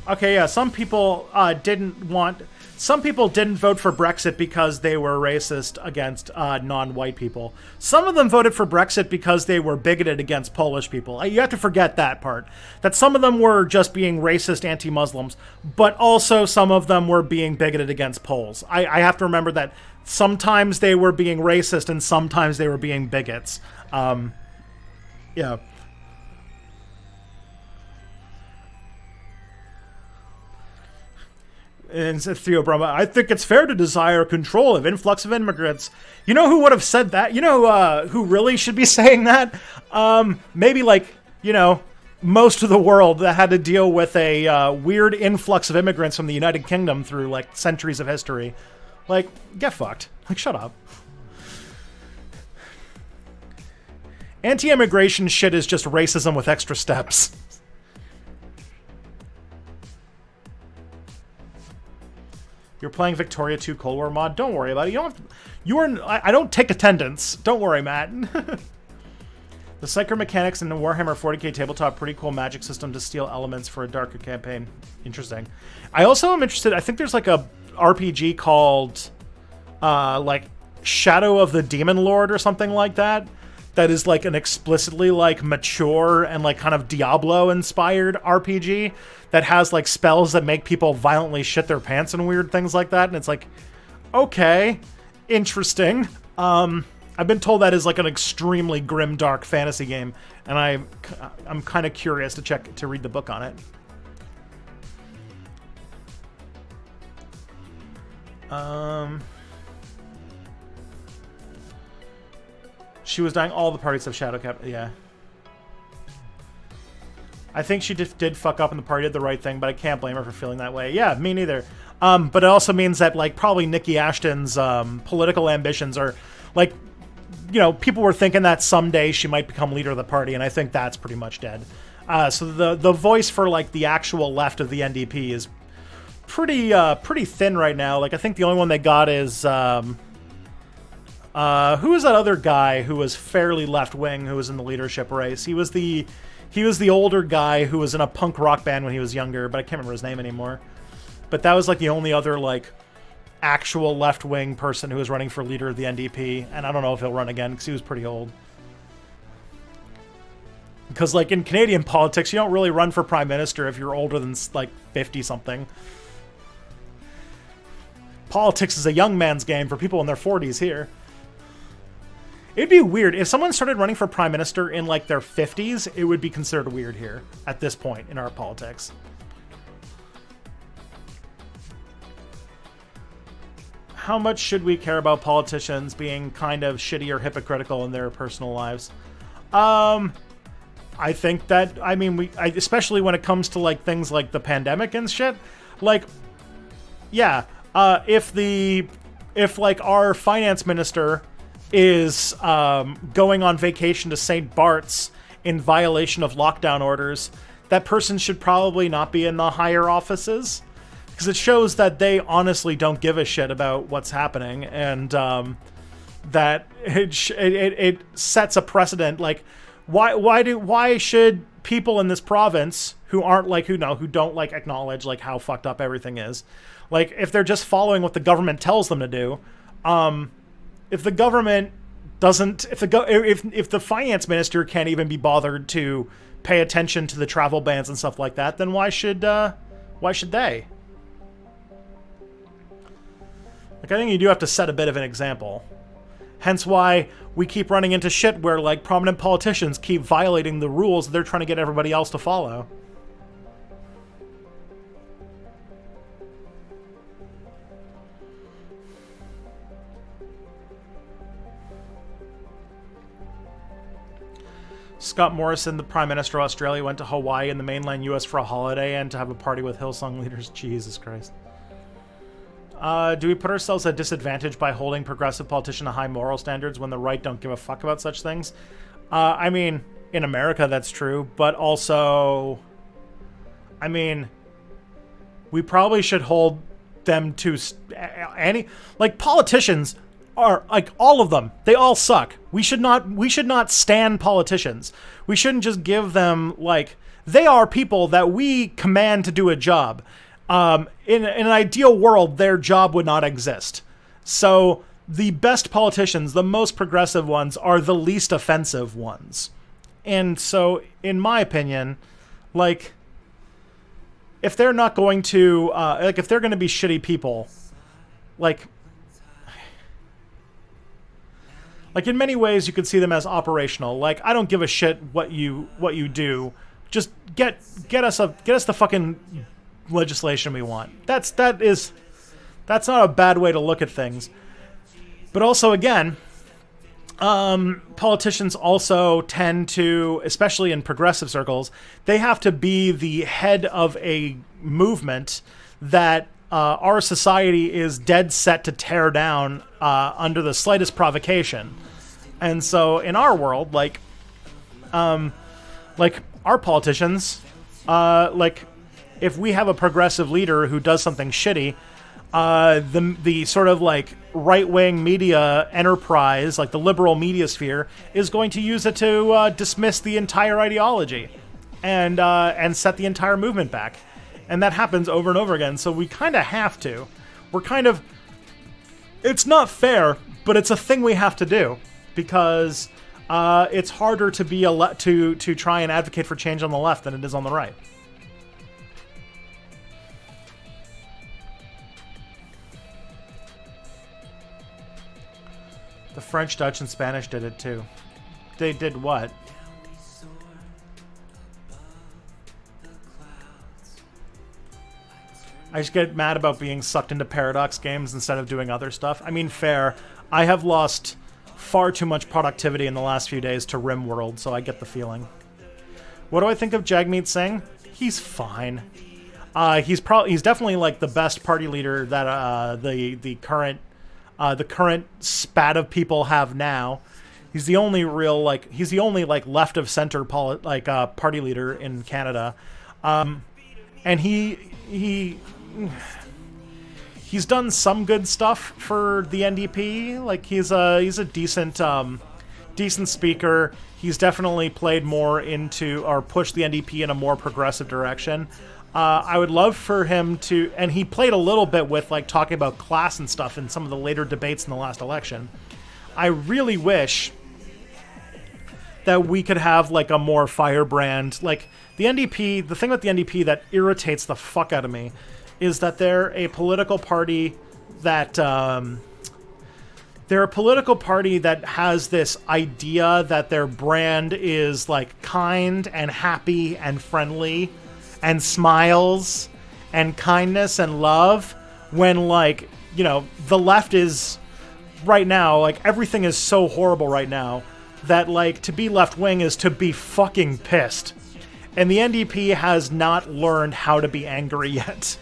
Okay, yeah, some people didn't vote for Brexit because they were racist against non-white people. Some of them voted for Brexit because they were bigoted against Polish people. You have to forget that part. That some of them were just being racist anti-Muslims, but also some of them were being bigoted against Poles. I have to remember that sometimes they were being racist and sometimes they were being bigots. Yeah. And Theo Brahma, I think it's fair to desire control of influx of immigrants. You know who would have said that? You know who really should be saying that? Maybe like, you know, most of the world that had to deal with a weird influx of immigrants from the United Kingdom through like centuries of history. Like, get fucked. Like, shut up. Anti-immigration shit is just racism with extra steps. You're playing Victoria 2 Cold War mod. Don't worry about it. You don't have to, I don't take attendance. Don't worry, Matt. The Psycho mechanics in the Warhammer 40k tabletop, pretty cool magic system to steal elements for a darker campaign. Interesting. I also am interested. I think there's like a RPG called like Shadow of the Demon Lord or something like that. That is like an explicitly like mature and like kind of Diablo inspired RPG that has like spells that make people violently shit their pants and weird things like that. And it's like, okay, interesting. I've been told that is like an extremely grim, dark fantasy game, and I'm kind of curious to read the book on it. She was dying. All the parties have shadow cap. Yeah. I think she did fuck up and the party did the right thing, but I can't blame her for feeling that way. Yeah, me neither. But it also means that, like, probably Nikki Ashton's political ambitions are, like, you know, people were thinking that someday she might become leader of the party, and I think that's pretty much dead. So the voice for, like, the actual left of the NDP is pretty thin right now. Like, I think the only one they got is... who was that other guy who was fairly left-wing who was in the leadership race? He was the older guy who was in a punk rock band when he was younger, but I can't remember his name anymore. But that was like the only other like actual left-wing person who was running for leader of the NDP, and I don't know if he'll run again because he was pretty old. Because like in Canadian politics, you don't really run for prime minister if you're older than like 50-something. Politics is a young man's game for people in their 40s here. It'd be weird. If someone started running for prime minister in, like, their 50s, it would be considered weird here at this point in our politics. How much should we care about politicians being kind of shitty or hypocritical in their personal lives? I think that, I mean, especially when it comes to, like, things like the pandemic and shit, like, yeah, if like, our finance minister is going on vacation to St. Bart's in violation of lockdown orders, that person should probably not be in the higher offices, because it shows that they honestly don't give a shit about what's happening, and that it sets a precedent. Like, Why should people in this province who aren't like who don't like acknowledge like how fucked up everything is, like if they're just following what the government tells them to do, if the government doesn't, if the finance minister can't even be bothered to pay attention to the travel bans and stuff like that, then why should they? Like, I think you do have to set a bit of an example. Hence why we keep running into shit where, like, prominent politicians keep violating the rules that they're trying to get everybody else to follow. Scott Morrison, the Prime Minister of Australia, went to Hawaii in the mainland U.S. for a holiday and to have a party with Hillsong leaders. Jesus Christ. Do we put ourselves at disadvantage by holding progressive politicians to high moral standards when the right don't give a fuck about such things? I mean, in America that's true, but also, I mean, we probably should hold them to any, like, politicians are, like, all of them, they all suck. We should not stand politicians. We shouldn't just give them, like, they are people that we command to do a job. In an ideal world, their job would not exist. So the best politicians, the most progressive ones, are the least offensive ones. And so, in my opinion, like, if they're not going to, like, if they're going to be shitty people, like, in many ways, you could see them as operational. Like, I don't give a shit what you do. Just get us the fucking legislation we want. That's not a bad way to look at things. But also, again, politicians also tend to, especially in progressive circles, they have to be the head of a movement that our society is dead set to tear down under the slightest provocation. And so in our world, like our politicians, like, if we have a progressive leader who does something shitty, the sort of, like, right-wing media enterprise, like the liberal media sphere, is going to use it to dismiss the entire ideology and set the entire movement back. And that happens over and over again, so we kind of have to. It's not fair, but it's a thing we have to do, because it's harder to be to try and advocate for change on the left than it is on the right. The French, Dutch, and Spanish did it too. They did what? I just get mad about being sucked into Paradox games instead of doing other stuff. I mean, fair. I have lost far too much productivity in the last few days to RimWorld, so I get the feeling. What do I think of Jagmeet Singh? He's fine. He's definitely, like, the best party leader that the current spat of people have now. He's the only real, like, left of center party leader in Canada. And he's done some good stuff for the NDP. Like, he's a decent speaker. He's definitely played more into, or pushed the NDP in a more progressive direction. I would love for him to, and he played a little bit with, like, talking about class and stuff in some of the later debates in the last election. I really wish that we could have, like, a more firebrand, like, the NDP. The thing with the NDP that irritates the fuck out of me is that they're a political party that has this idea that their brand is, like, kind and happy and friendly and smiles and kindness and love, when, like, you know, the left is right now, like, everything is so horrible right now that, like, to be left-wing is to be fucking pissed. And the NDP has not learned how to be angry yet.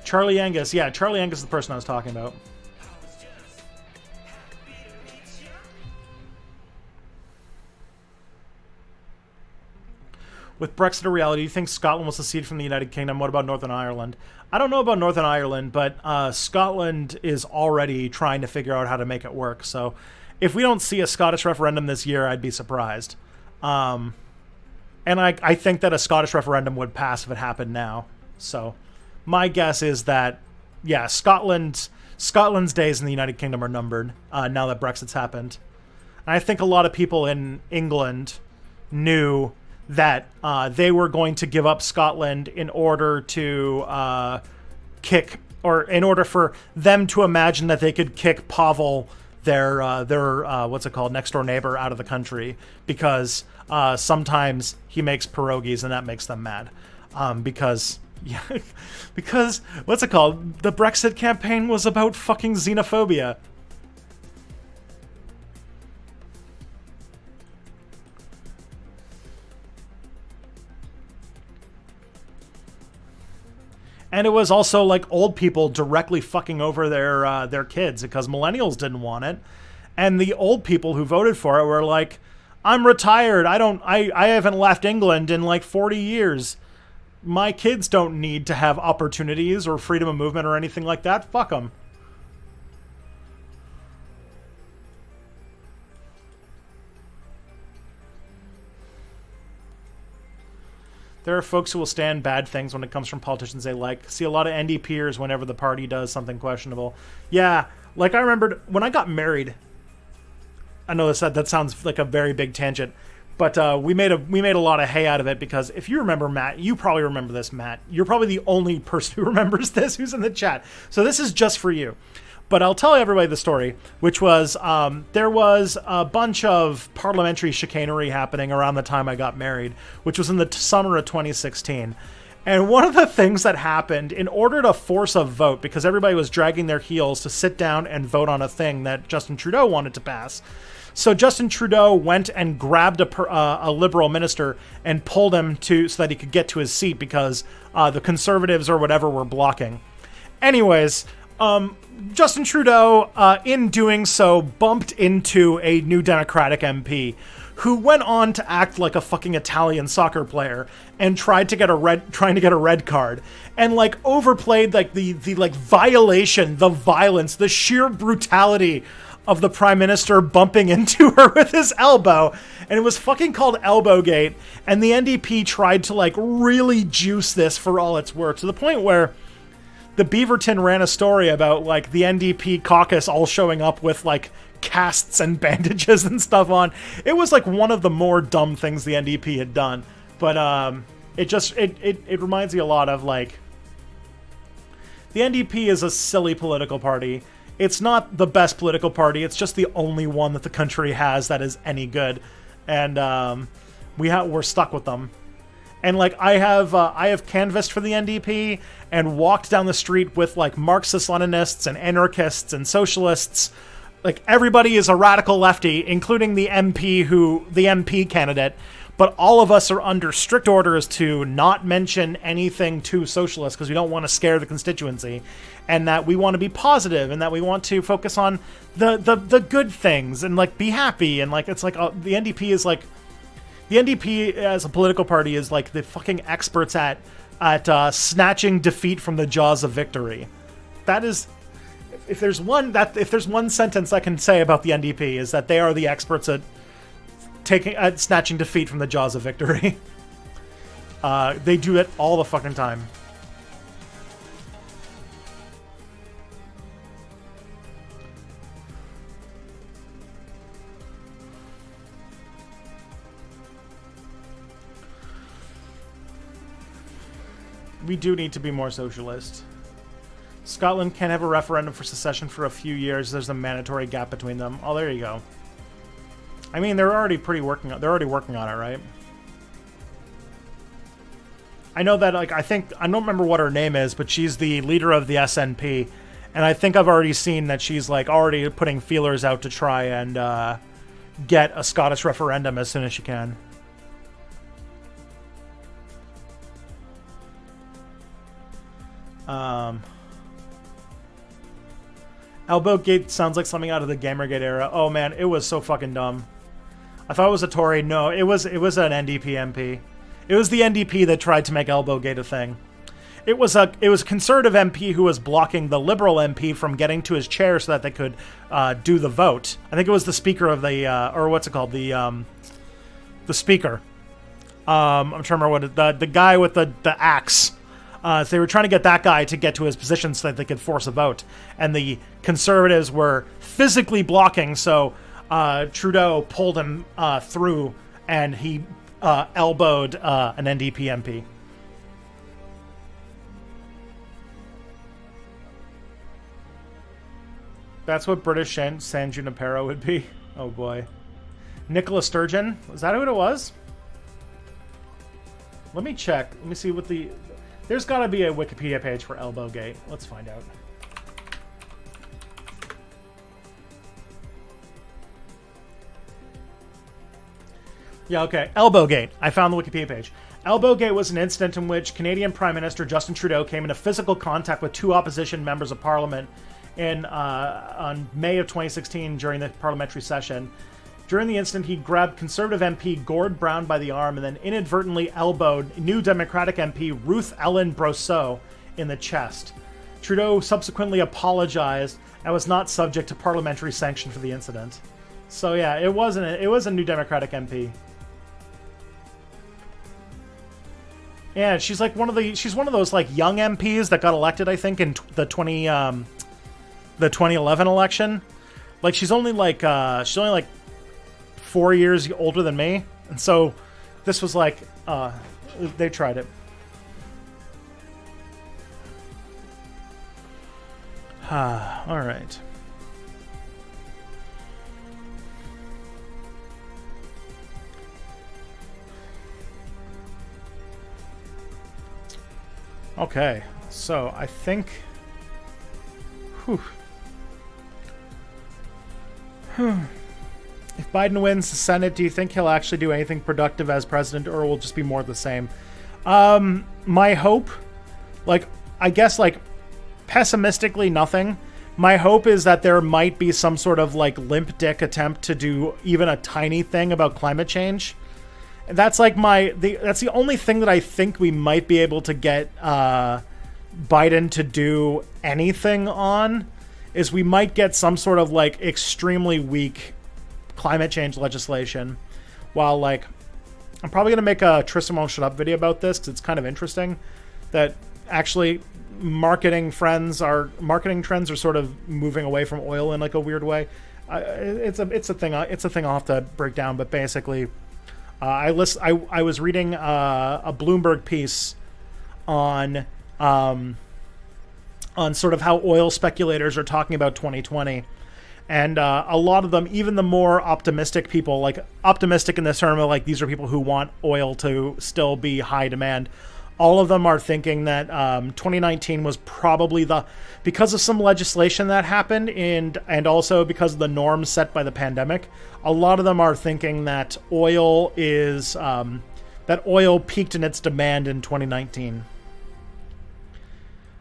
Charlie Angus. Yeah, Charlie Angus is the person I was talking about. with Brexit a reality, do you think Scotland will secede from the United Kingdom? What about Northern Ireland? I don't know about Northern Ireland, but Scotland is already trying to figure out how to make it work. So if we don't see a Scottish referendum this year, I'd be surprised. And I think that a Scottish referendum would pass if it happened now. So my guess is that, yeah, Scotland's days in the United Kingdom are numbered now that Brexit's happened. And I think a lot of people in England knew that they were going to give up Scotland in order to in order for them to imagine that they could kick Pavel, their what's it called, next door neighbor, out of the country, because sometimes he makes pierogies and that makes them mad. Because what's it called? The Brexit campaign was about fucking xenophobia. And it was also like old people directly fucking over their kids because millennials didn't want it. And the old people who voted for it were like, I'm retired. I haven't left England in like 40 years. My kids don't need to have opportunities or freedom of movement or anything like that. Fuck them. There are folks who will stand bad things when it comes from politicians they like. See a lot of NDPers whenever the party does something questionable. Yeah, like I remembered when I got married. I know that sounds like a very big tangent, but we made a lot of hay out of it because if you remember, Matt, you probably remember this, Matt. You're probably the only person who remembers this who's in the chat. So this is just for you. But I'll tell everybody the story, which was there was a bunch of parliamentary chicanery happening around the time I got married, which was in the summer of 2016. And one of the things that happened in order to force a vote, because everybody was dragging their heels to sit down and vote on a thing that Justin Trudeau wanted to pass. So Justin Trudeau went and grabbed a Liberal minister and pulled him so that he could get to his seat because the Conservatives or whatever were blocking. Anyways, Justin Trudeau, in doing so, bumped into a New Democratic MP who went on to act like a fucking Italian soccer player and trying to get a red card and like overplayed like the like violation, the violence, the sheer brutality of the Prime Minister bumping into her with his elbow. And it was fucking called Elbowgate. And the NDP tried to like really juice this for all it's worth, to the point where the Beaverton ran a story about like the NDP caucus all showing up with like casts and bandages and stuff on. It was like one of the more dumb things the NDP had done. But it reminds me a lot of like, the NDP is a silly political party. It's not the best political party. It's just the only one that the country has that is any good. And we're stuck with them. And like I have canvassed for the NDP and walked down the street with like Marxist-Leninists and anarchists and socialists. Like everybody is a radical lefty, including the MP candidate. But all of us are under strict orders to not mention anything too socialist because we don't want to scare the constituency, and that we want to be positive, and that we want to focus on the good things and like be happy. And like it's like the NDP is like, the NDP as a political party is like the fucking experts at snatching defeat from the jaws of victory. That is, if there's one sentence I can say about the NDP, is that they are the experts at snatching defeat from the jaws of victory. They do it all the fucking time. We do need to be more socialist. Scotland can't have a referendum for secession for a few years. There's a mandatory gap between them. Oh, there you go. I mean, they're already working on it, right? I know that, like, I don't remember what her name is, but she's the leader of the SNP, and I think I've already seen that she's like already putting feelers out to try and get a Scottish referendum as soon as she can. Elbowgate sounds like something out of the Gamergate era. Oh man, it was so fucking dumb. I thought it was a Tory. No, it was an NDP MP. It was the NDP that tried to make Elbowgate a thing. It was a conservative MP who was blocking the Liberal MP from getting to his chair so that they could do the vote. I think it was the Speaker of the or what's it called, the Speaker. I'm trying to remember what the guy with the axe. So they were trying to get that guy to get to his position so that they could force a vote, and the Conservatives were physically blocking. So Trudeau pulled him through, and he elbowed an NDP MP. That's what British San Junipero would be. Oh boy. Nicola Sturgeon? Was that who it was? Let me check. Let me see what the... There's got to be a Wikipedia page for Elbowgate. Let's find out. Yeah, okay. Elbowgate. I found the Wikipedia page. Elbowgate was an incident in which Canadian Prime Minister Justin Trudeau came into physical contact with two opposition members of Parliament on May of 2016 during the parliamentary session. During the incident, he grabbed Conservative MP Gord Brown by the arm and then inadvertently elbowed New Democratic MP Ruth Ellen Brosseau in the chest. Trudeau subsequently apologized and was not subject to parliamentary sanction for the incident. So yeah, it was a New Democratic MP. Yeah, she's like one of those like young MPs that got elected, I think, in the 2011 election. Like she's only like 4 years older than me, and so this was like they tried it. All right. Okay, so I think... If Biden wins the Senate, do you think he'll actually do anything productive as president, or will just be more of the same? My hope, I guess, pessimistically, nothing. My hope is that there might be some sort of, limp dick attempt to do even a tiny thing about climate change. That's that's the only thing that I think we might be able to get Biden to do anything on, is we might get some sort of extremely weak climate change legislation. While I'm probably going to make a Tristan Won't Shut Up video about this because it's kind of interesting that actually marketing trends are sort of moving away from oil in a weird way. It's a thing I'll have to break down, but basically I was reading a Bloomberg piece on sort of how oil speculators are talking about 2020. And a lot of them, even the more optimistic people, optimistic in this term of these are people who want oil to still be high demand. All of them are thinking that 2019 was probably because of some legislation that happened and also because of the norms set by the pandemic. A lot of them are thinking that oil peaked in its demand in 2019.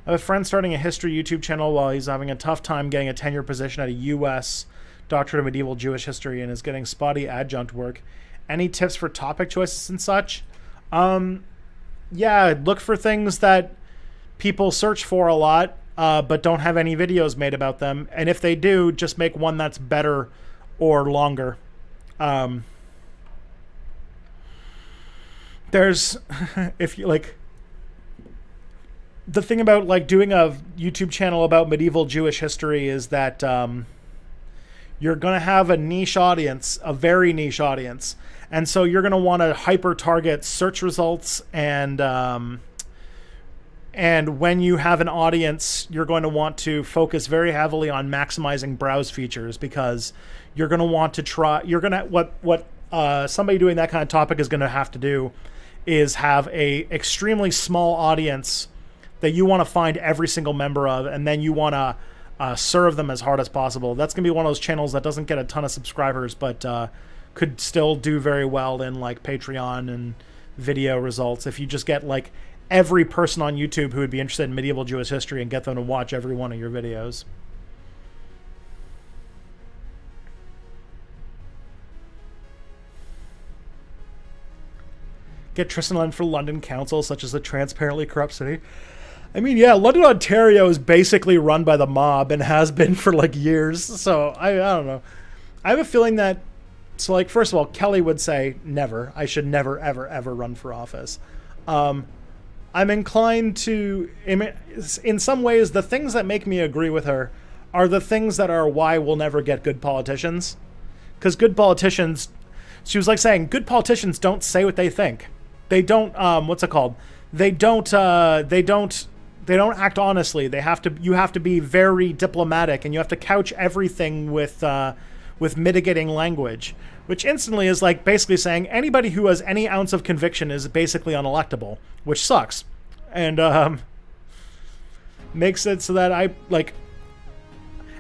I have a friend starting a history YouTube channel while he's having a tough time getting a tenure position at a U.S. Doctorate of Medieval Jewish History and is getting spotty adjunct work. Any tips for topic choices and such? Yeah, look for things that people search for a lot, but don't have any videos made about them. And if they do, just make one that's better or longer. There's, if you the thing about doing a YouTube channel about medieval Jewish history is that you're going to have a niche audience, a very niche audience. And so you're going to want to hyper target search results, and when you have an audience, you're going to want to focus very heavily on maximizing browse features, because you're going to want to try, what somebody doing that kind of topic is going to have to do is have a extremely small audience that you want to find every single member of, and then you want to serve them as hard as possible. That's going to be one of those channels that doesn't get a ton of subscribers, but could still do very well in Patreon and video results if you just get every person on YouTube who would be interested in medieval Jewish history and get them to watch every one of your videos. get Tristan Lund for London Council, such as the transparently corrupt city. I mean, yeah, London, Ontario is basically run by the mob and has been for like years. So I don't know. I have a feeling that, so like, first of all, Kelly would say never. I should never, ever, ever run for office. I'm inclined to, in some ways, the things that make me agree with her are the things that are why we'll never get good politicians. Because good politicians, she was like saying, good politicians don't say what they think. They don't, what's it called? They don't act honestly. You have to be very diplomatic, and you have to couch everything with mitigating language, which instantly is like basically saying anybody who has any ounce of conviction is basically unelectable, which sucks. And makes it so that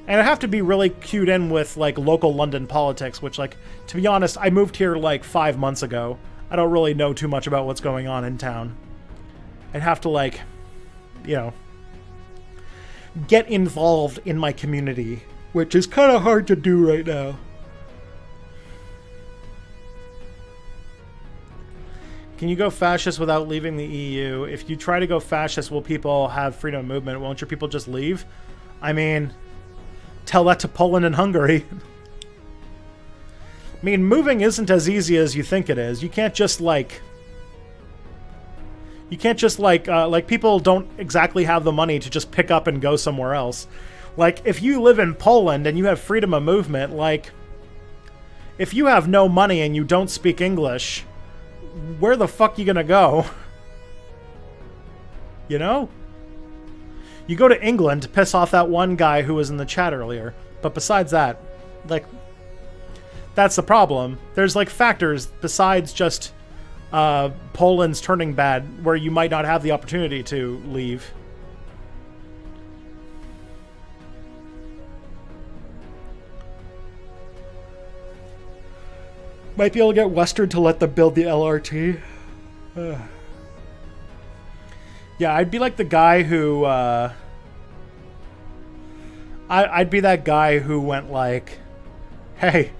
and I have to be really cued in with like local London politics, which, like, to be honest, I moved here like 5 months ago. I don't really know too much about what's going on in town. I'd have to, like, you know, get involved in my community, which is kind of hard to do right now. Can you go fascist without leaving the EU? If you try to go fascist, will people have freedom of movement? Won't your people just leave? I mean, tell that to Poland and Hungary. I mean, moving isn't as easy as you think it is. You can't just like people don't exactly have the money to just pick up and go somewhere else. Like, if you live in Poland and you have freedom of movement, like, if you have no money and you don't speak English, where the fuck you gonna go? You know? You go to England to piss off that one guy who was in the chat earlier. But besides that, like, that's the problem. There's, like, factors besides just Poland's turning bad where you might not have the opportunity to leave. Might be able to get Western to let them build the LRT. Yeah, I'd be like the guy who... I'd be that guy who went like, hey,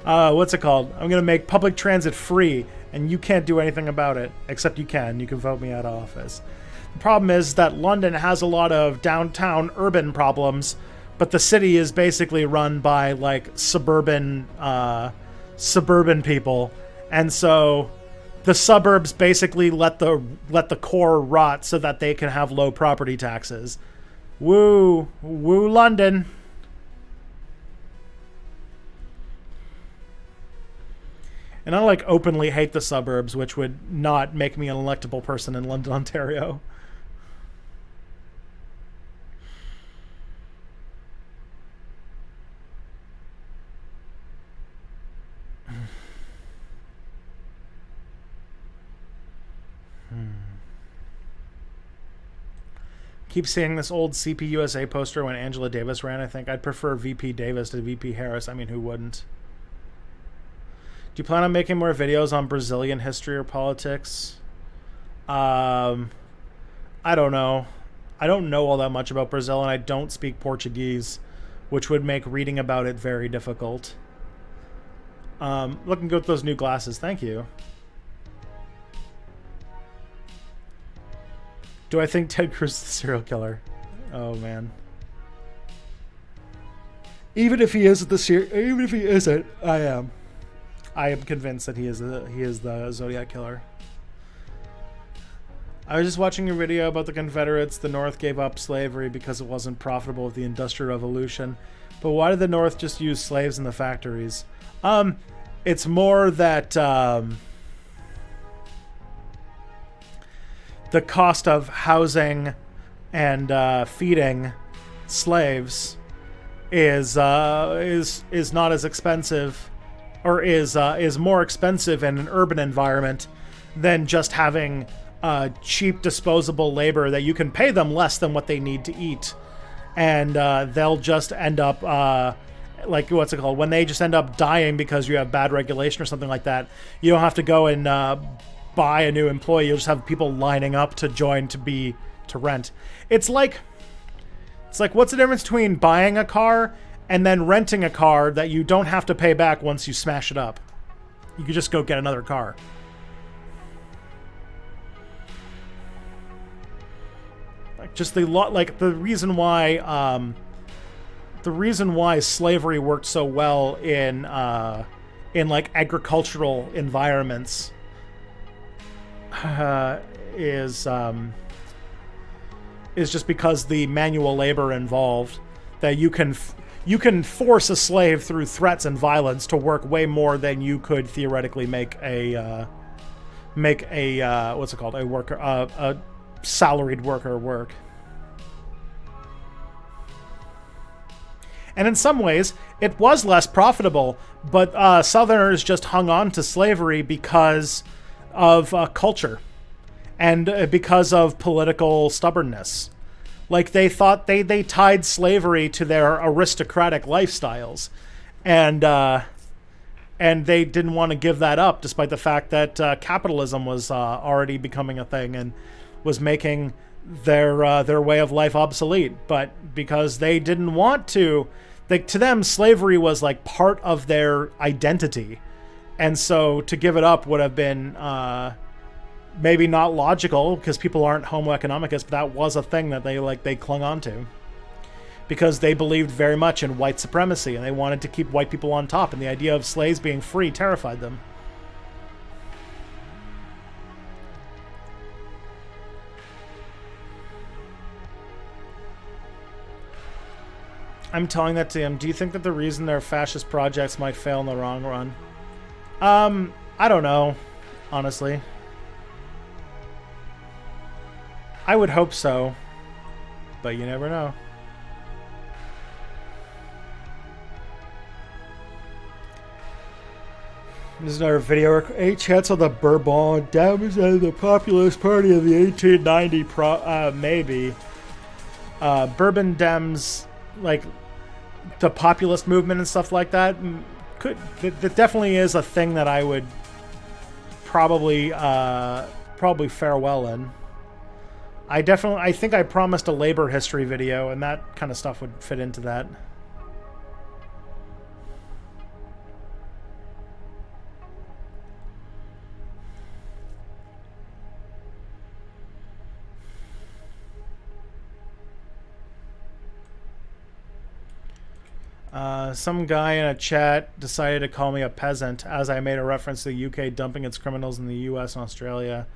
what's it called? I'm going to make public transit free, and you can't do anything about it. Except you can. You can vote me out of office. The problem is that London has a lot of downtown urban problems, but the city is basically run by, like, suburban people. And so the suburbs basically let the core rot so that they can have low property taxes. Woo London. And I, like, openly hate the suburbs, which would not make me an electable person in London, Ontario. Keep seeing this old CPUSA poster when Angela Davis ran. I think I'd prefer VP Davis to VP Harris. I mean, who wouldn't? Do you plan on making more videos on Brazilian history or politics? I don't know. I don't know all that much about Brazil, and I don't speak Portuguese, which would make reading about it very difficult. Looking good with those new glasses. Thank you. Do I think Ted Cruz is the serial killer? Oh man. Even if he isn't I am. I am convinced that he is the Zodiac killer. I was just watching a video about the Confederates. The North gave up slavery because it wasn't profitable with the Industrial Revolution. But why did the North just use slaves in the factories? It's more that the cost of housing and feeding slaves is not as expensive, or is more expensive in an urban environment than just having cheap disposable labor that you can pay them less than what they need to eat, and they'll just end up like, what's it called, when they just end up dying because you have bad regulation or something like that. You don't have to go and buy a new employee. You'll just have people lining up to join to rent. It's like what's the difference between buying a car and then renting a car that you don't have to pay back once you smash it up? You could just go get another car. Just like the reason why slavery worked so well in like agricultural environments is just because the manual labor involved, that you can force a slave through threats and violence to work way more than you could theoretically make a what's it called, a salaried worker work. And in some ways, it was less profitable, but Southerners just hung on to slavery because of culture and because of political stubbornness. Like, they thought they tied slavery to their aristocratic lifestyles, and they didn't want to give that up, despite the fact that capitalism was already becoming a thing and was making their way of life obsolete. But because they didn't want to, to them, slavery was like part of their identity, and so to give it up would have been maybe not logical, because people aren't homo economicus, but that was a thing that they clung on to because they believed very much in white supremacy, and they wanted to keep white people on top, and the idea of slaves being free terrified them. I'm telling that to him. Do you think that the reason their fascist projects might fail in the long run? I don't know, honestly. I would hope so, but you never know. There's another video. A chance on the Bourbon damage of the Populist Party of the 1890 maybe. Bourbon Dems, like the populist movement and stuff like that, that definitely is a thing that I would probably fare well in. I think I promised a labor history video, and that kind of stuff would fit into that. Some guy in a chat decided to call me a peasant as I made a reference to the UK dumping its criminals in the US and Australia,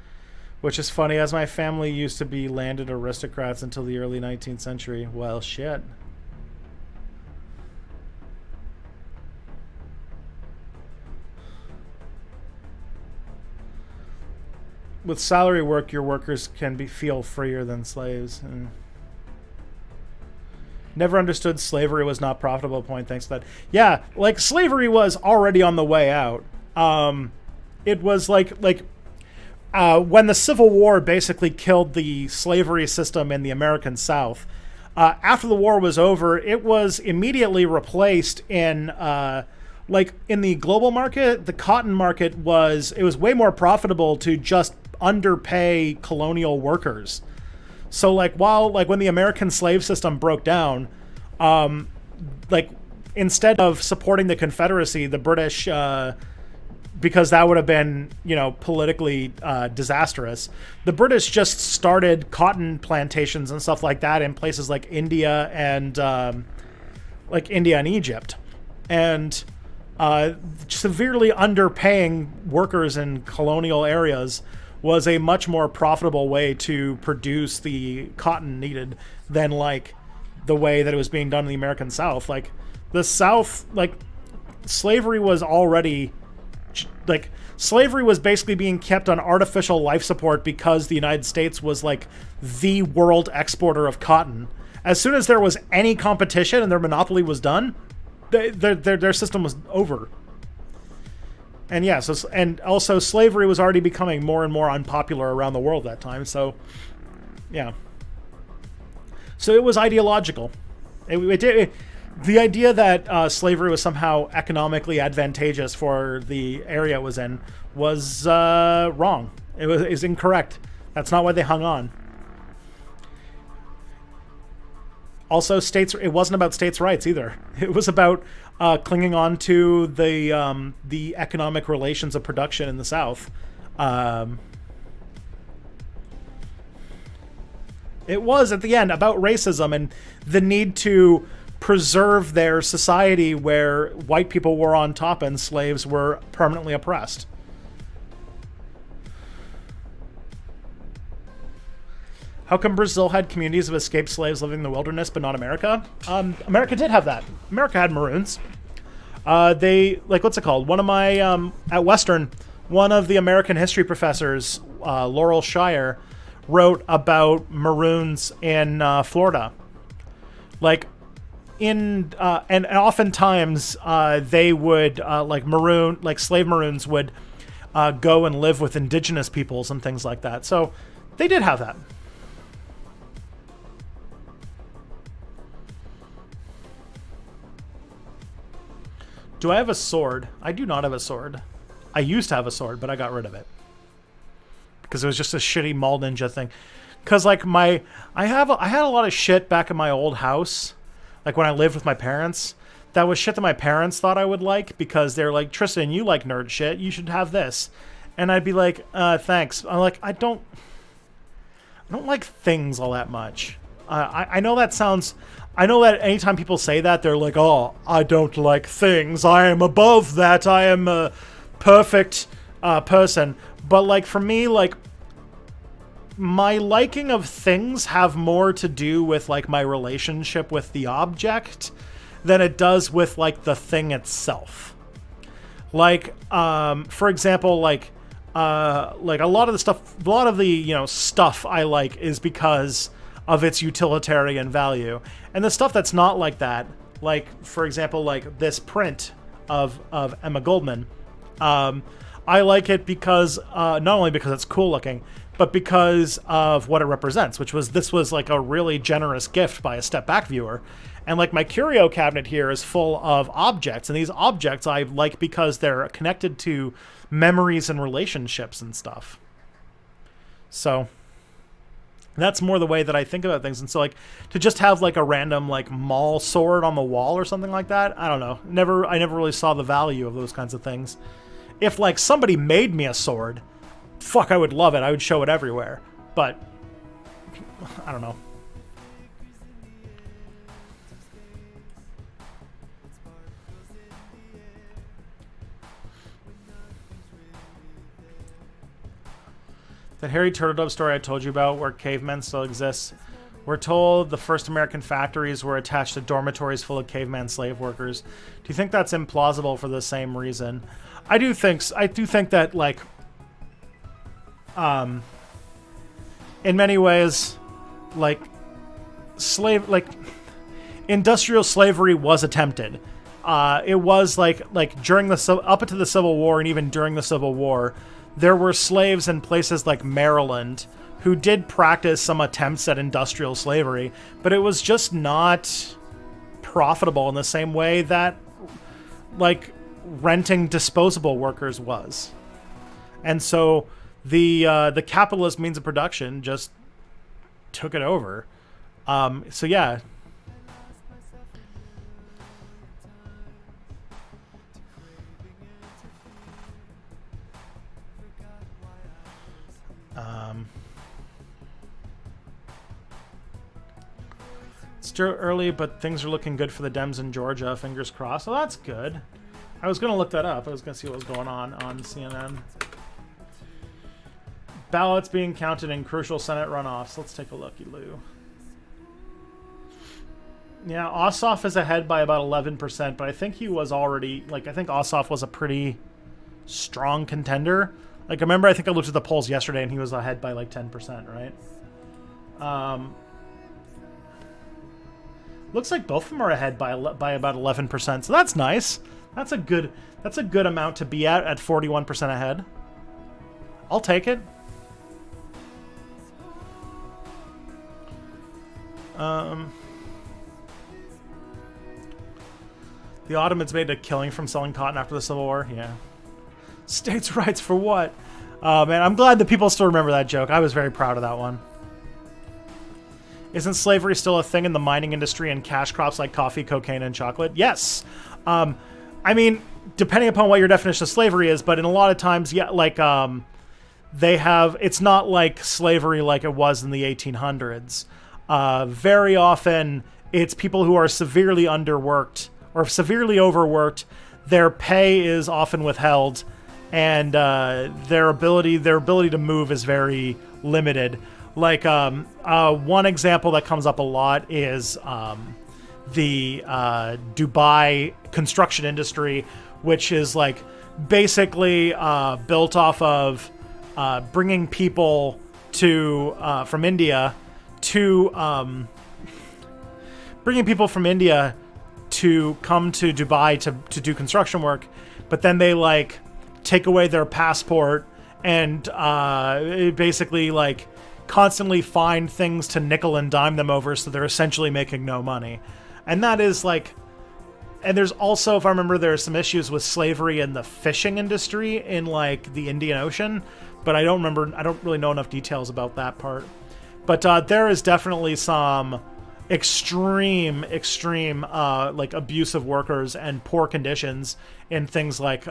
which is funny as my family used to be landed aristocrats until the early 19th century. Well, shit. With salary work, your workers can feel freer than slaves. Never understood slavery was not profitable. Point. Thanks for that. Yeah, like slavery was already on the way out. It was like when the Civil War basically killed the slavery system in the American South. After the war was over, it was immediately replaced in in the global market. The cotton market was way more profitable to just underpay colonial workers. So when the American slave system broke down, instead of supporting the Confederacy, the British, because that would have been, politically disastrous, the British just started cotton plantations and stuff like that in places like India and Egypt, and severely underpaying workers in colonial areas was a much more profitable way to produce the cotton needed than the way that it was being done in the American South. The South, slavery was already slavery was basically being kept on artificial life support because the United States was the world exporter of cotton. As soon as there was any competition and their monopoly was done, their system was over. And yeah, and also slavery was already becoming more and more unpopular around the world at that time. So, yeah. So it was ideological. The idea that slavery was somehow economically advantageous for the area it was in was wrong. Is incorrect. That's not why they hung on. Also, it wasn't about states' rights either. It was about clinging on to the economic relations of production in the South. It was, at the end, about racism and the need to preserve their society where white people were on top and slaves were permanently oppressed. How come Brazil had communities of escaped slaves living in the wilderness, but not America? America did have that. America had Maroons. What's it called? One of my, at Western, one of the American history professors, Laurel Shire, wrote about Maroons in Florida. And oftentimes they would, slave Maroons would go and live with indigenous peoples and things like that. So they did have that. Do I have a sword? I do not have a sword. I used to have a sword, but I got rid of it. Because it was just a shitty mall ninja thing. Because, like, I had a lot of shit back in my old house. Like, when I lived with my parents. That was shit that my parents thought I would like. Because they're like, Tristan, you like nerd shit. You should have this. And I'd be like, thanks. I'm like, I don't like things all that much. I know that sounds... I know that anytime people say that, they're like, oh, I don't like things. I am above that. I am a perfect person. But, like, for me, like, my liking of things have more to do with, like, my relationship with the object than it does with, like, the thing itself. Like, for example, like a lot of the stuff I like is because of its utilitarian value. And the stuff that's not like that, like, for example, like this print of Emma Goldman, I like it because, not only because it's cool looking, but because of what it represents, this was like a really generous gift by a Step Back viewer. And like my curio cabinet here is full of objects, and these objects I like because they're connected to memories and relationships and stuff. So that's more the way that I think about things. And so, like, to just have like a random like mall sword on the wall or something like that, I don't know. I never really saw the value of those kinds of things. If like somebody made me a sword, fuck, I would love it. I would show it everywhere. But I don't know. That Harry Turtledove story I told you about where cavemen still exist. We're told the first American factories were attached to dormitories full of caveman slave workers. Do you think that's implausible for the same reason? I do think that, like, in many ways, like, industrial slavery was attempted. It was like during up into the Civil War and even during the Civil War, there were slaves in places like Maryland who did practice some attempts at industrial slavery, but it was just not profitable in the same way that, like, renting disposable workers was. And so the capitalist means of production just took it over. So yeah. It's still early, but things are looking good for the Dems in Georgia. Fingers crossed. So that's good. I was going to look that up. I was going to see what was going on CNN. Ballots being counted in crucial Senate runoffs. Let's take a looky, Lou. Yeah, Ossoff is ahead by about 11%, but I think he was already, like, I think Ossoff was a pretty strong contender. Like, I think I looked at the polls yesterday and he was ahead by like 10%, right? Looks like both of them are ahead by about 11%, so that's nice. That's a good amount to be at 41% ahead. I'll take it. The Ottomans made a killing from selling cotton after the Civil War. Yeah. States' rights for what? Man, I'm glad that people still remember that joke. I was very proud of that one. Isn't slavery still a thing in the mining industry and cash crops like coffee, cocaine, and chocolate? Yes. I mean, depending upon what your definition of slavery is, but in a lot of times, yeah, like, it's not like slavery like it was in the 1800s. Very often it's people who are severely underworked or severely overworked. Their pay is often withheld, and their ability to move is very limited. Like one example that comes up a lot is the Dubai construction industry, which is like basically built off of bringing people to from India to come to Dubai to do construction work, but then they like take away their passport and basically like constantly find things to nickel and dime them over, so they're essentially making no money. And that is like, and there's also, if I remember, there are some issues with slavery in the fishing industry in like the Indian Ocean, but I don't really know enough details about that part. But there is definitely some extreme like abusive workers and poor conditions in things like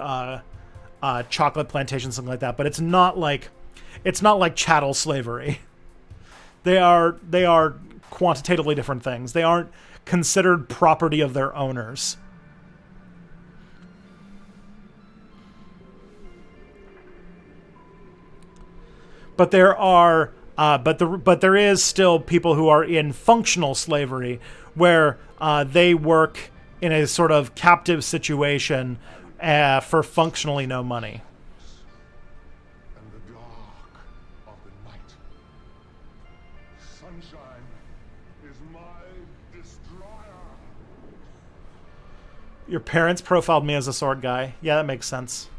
chocolate plantations, something like that. But it's not like chattel slavery. They are quantitatively different things. They aren't considered property of their owners. But there are but there is still people who are in functional slavery, where they work in a sort of captive situation for functionally no money. And the dark of the night. Sunshine is my destroyer. Your parents profiled me as a sword guy. Yeah, that makes sense.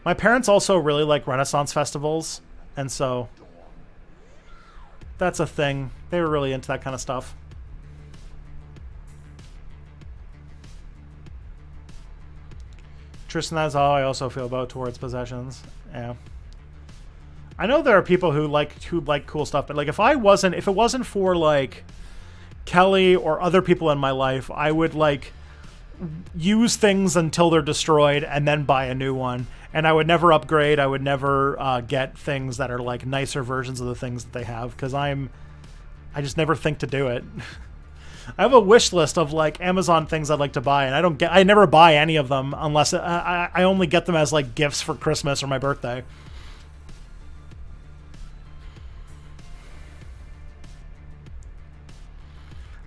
My parents also really like Renaissance festivals, and so that's a thing. They were really into that kind of stuff. Tristan, that's how I also feel about towards possessions. Yeah. I know there are people who like cool stuff, but like if it wasn't for like Kelly or other people in my life, I would like use things until they're destroyed and then buy a new one. And I would never upgrade. I would never get things that are like nicer versions of the things that they have, because I just never think to do it. I have a wish list of like Amazon things I'd like to buy, and I never buy any of them unless I only get them as like gifts for Christmas or my birthday.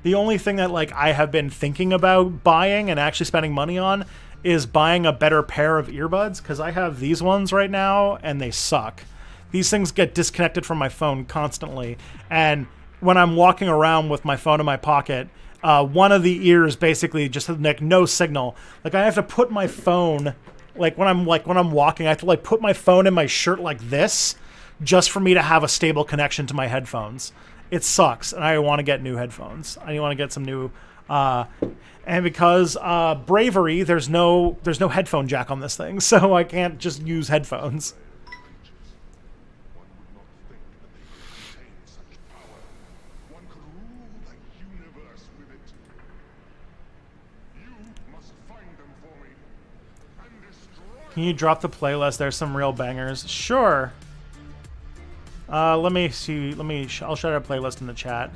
The only thing that like I have been thinking about buying and actually spending money on is buying a better pair of earbuds, because I have these ones right now and they suck. These things get disconnected from my phone constantly, and when I'm walking around with my phone in my pocket, one of the ears basically just has like no signal. Like I have to put my phone, like when I'm walking, I have to like put my phone in my shirt like this just for me to have a stable connection to my headphones. It sucks, and I want to get new headphones. I want to get some new, and because bravery, there's no headphone jack on this thing, so I can't just use headphones. One would not think that they could contain such power. One could rule the universe with it. You must find them for me and destroy. Can you drop the playlist? There's some real bangers. Sure. Let me see. I'll share a playlist in the chat.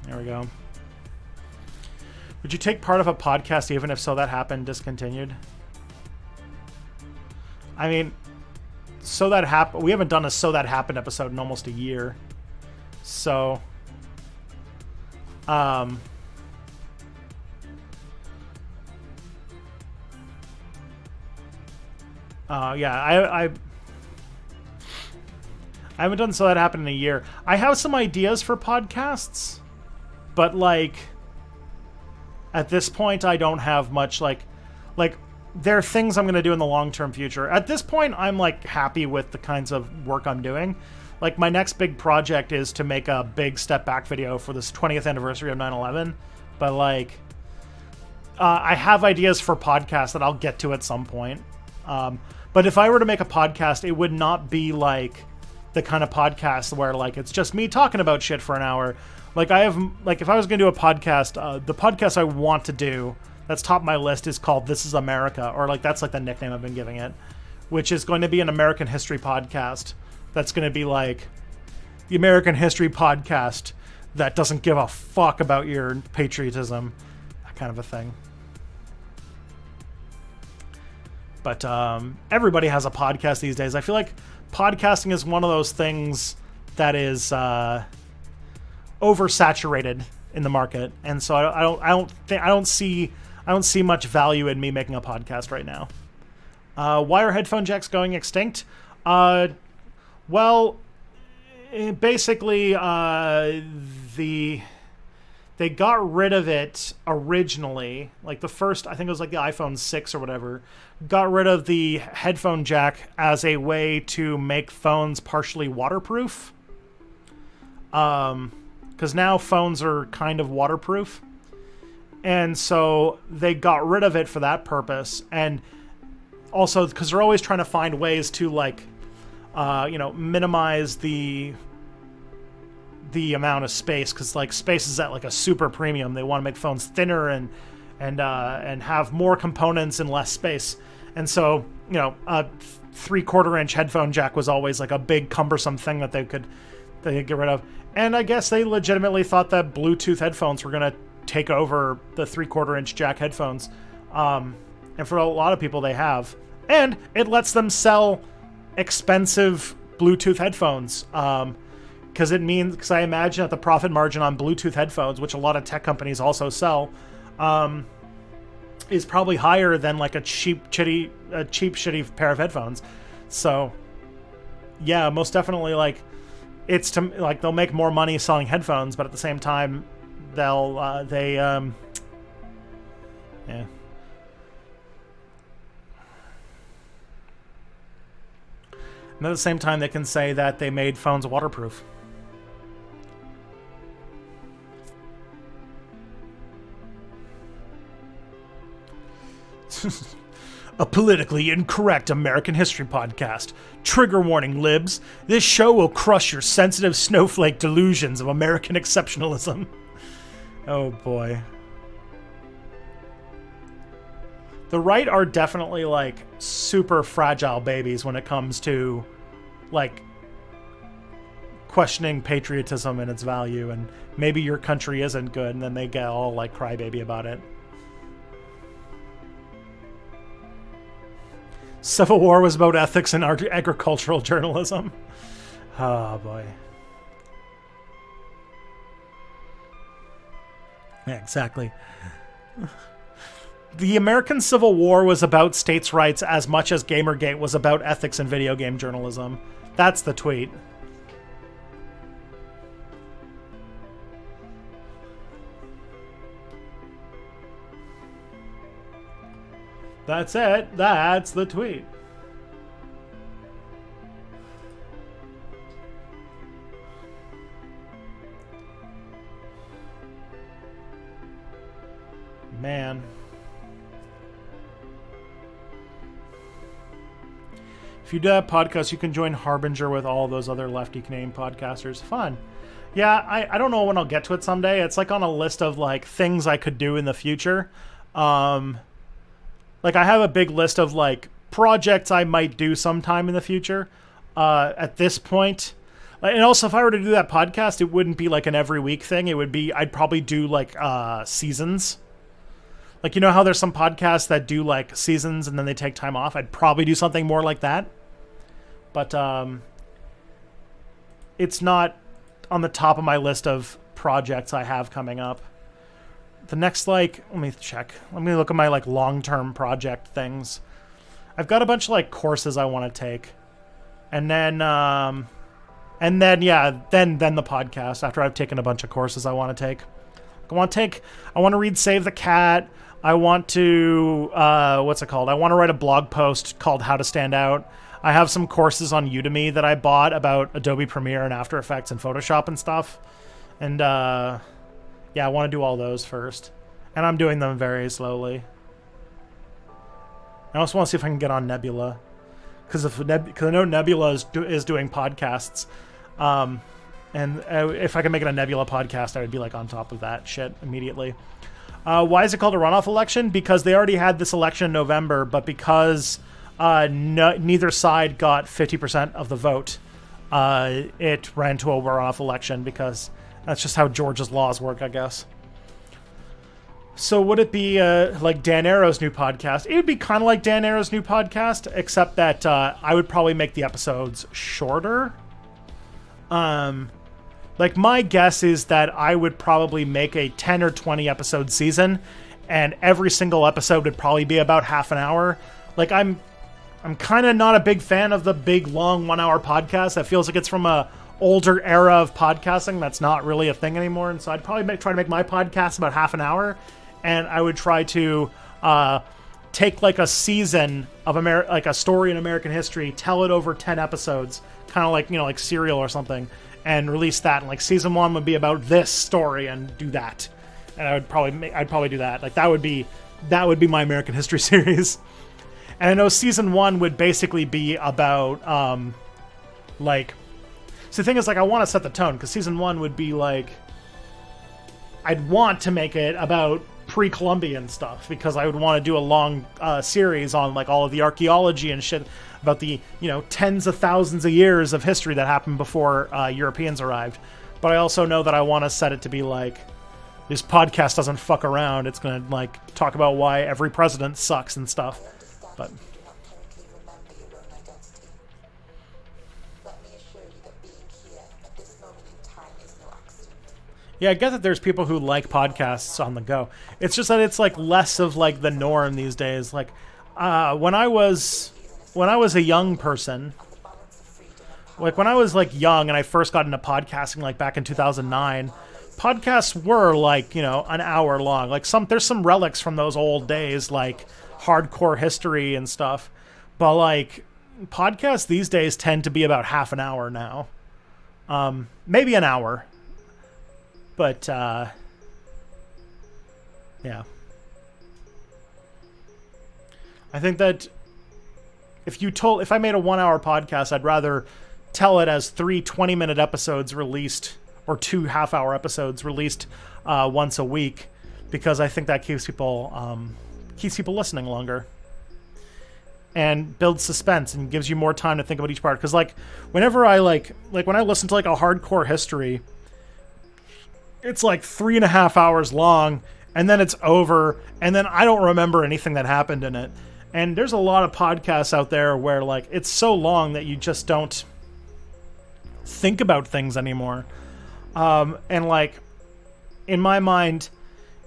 There we go. Would you take part of a podcast even if So That Happened discontinued? I mean, So That Happened. We haven't done a So That Happened episode in almost a year. So, yeah, I haven't done So That Happened in a year. I have some ideas for podcasts, but like at this point I don't have much like there are things I'm going to do in the long-term future. At this point I'm like happy with the kinds of work I'm doing. Like my next big project is to make a big step back video for this 20th anniversary of 9/11, but like I have ideas for podcasts that I'll get to at some point. But if I were to make a podcast, it would not be like the kind of podcast where like it's just me talking about shit for an hour. Like if I was going to do a podcast, the podcast I want to do that's top of my list is called This Is America, or like that's like the nickname I've been giving it, which is going to be an American history podcast. That's going to be like the American history podcast that doesn't give a fuck about your patriotism, that kind of a thing. But everybody has a podcast these days. I feel like podcasting is one of those things that is oversaturated in the market, and so I don't see much value in me making a podcast right now. Why are headphone jacks going extinct? Well, basically, they got rid of it originally. Like the first, I think it was like the iPhone 6 or whatever, got rid of the headphone jack as a way to make phones partially waterproof. Because now phones are kind of waterproof. And so they got rid of it for that purpose. And also because they're always trying to find ways to like, minimize the amount of space, because like space is at like a super premium. They want to make phones thinner and have more components and less space. And so, a 3/4 inch headphone jack was always like a big cumbersome thing that they could get rid of. And I guess they legitimately thought that Bluetooth headphones were going to take over the 3/4 inch jack headphones. And for a lot of people they have. And it lets them sell expensive Bluetooth headphones. Because I imagine that the profit margin on Bluetooth headphones, which a lot of tech companies also sell, is probably higher than like a cheap shitty pair of headphones. So, yeah, most definitely, like it's to like they'll make more money selling headphones, but at the same time, yeah. And at the same time, they can say that they made phones waterproof. A politically incorrect American history podcast. Trigger warning, libs. This show will crush your sensitive snowflake delusions of American exceptionalism. Oh boy. The right are definitely like super fragile babies when it comes to like questioning patriotism and its value, and maybe your country isn't good, and then they get all like crybaby about it. Civil War was about ethics and agricultural journalism. Oh boy. Yeah, exactly. The American Civil War was about states' rights as much as Gamergate was about ethics and video game journalism. That's the tweet. That's it. That's the tweet. Man. If you do that podcast, you can join Harbinger with all those other lefty Canadian podcasters. Fun. Yeah, I don't know when I'll get to it someday. It's like on a list of like things I could do in the future. Like I have a big list of like projects I might do sometime in the future. At this point, and also if I were to do that podcast, it wouldn't be like an every week thing. It would be, I'd probably do like seasons. Like, you know how there's some podcasts that do like seasons and then they take time off? I'd probably do something more like that. But it's not on the top of my list of projects I have coming up. The next, like, let me check. Let me look at my like long-term project things. I've got a bunch of like courses I want to take. And then yeah, then the podcast after I've taken a bunch of courses I want to take. I want to read Save the Cat. I want to, what's it called? I want to write a blog post called How to Stand Out. I have some courses on Udemy that I bought about Adobe Premiere and After Effects and Photoshop and stuff. And, yeah, I want to do all those first. And I'm doing them very slowly. I also want to see if I can get on Nebula. Because I know Nebula is doing podcasts. And And if I could make it a Nebula podcast, I would be like on top of that shit immediately. Why is it called a runoff election? Because they already had this election in November, but because neither side got 50% of the vote, it ran to a runoff election because that's just how Georgia's laws work, I guess. So would it be like Dan Arrow's new podcast? It would be kind of like Dan Arrow's new podcast, except that I would probably make the episodes shorter. Like, my guess is that I would probably make a 10 or 20 episode season, and every single episode would probably be about half an hour. Like, I'm kind of not a big fan of the big, long 1 hour podcast. That feels like it's from a older era of podcasting that's not really a thing anymore. And so I'd probably try to make my podcast about half an hour, and I would try to take like a season of like a story in American history, tell it over 10 episodes, kind of like, you know, like Serial or something, and release that. And like season 1 would be about this story and do that. And I'd probably do that. Like that would be my American history series. And I know season 1 would basically be about like, so the thing is, like, I want to set the tone, because season 1 would be like, I'd want to make it about pre-Columbian stuff, because I would want to do a long series on like all of the archaeology and shit about the, you know, tens of thousands of years of history that happened before Europeans arrived. But I also know that I want to set it to be like, this podcast doesn't fuck around. It's going to like talk about why every president sucks and stuff. But yeah, I get that there's people who like podcasts on the go. It's just that it's like less of like the norm these days. Like when I was a young person, like when I was like young and I first got into podcasting, like back in 2009, podcasts were like, you know, an hour long. Like there's some relics from those old days, like hardcore history and stuff. But like podcasts these days tend to be about half an hour now. Maybe an hour. But, yeah. I think that if I made a 1 hour podcast, I'd rather tell it as 3 20-minute episodes released, or 2 half-hour episodes released once a week, because I think that keeps people listening longer. And builds suspense and gives you more time to think about each part. Because, like, whenever I, like when I listen to, like, a hardcore history, it's like 3.5 hours long, and then it's over, and then I don't remember anything that happened in it. And there's a lot of podcasts out there where like it's so long that you just don't think about things anymore. And like in my mind,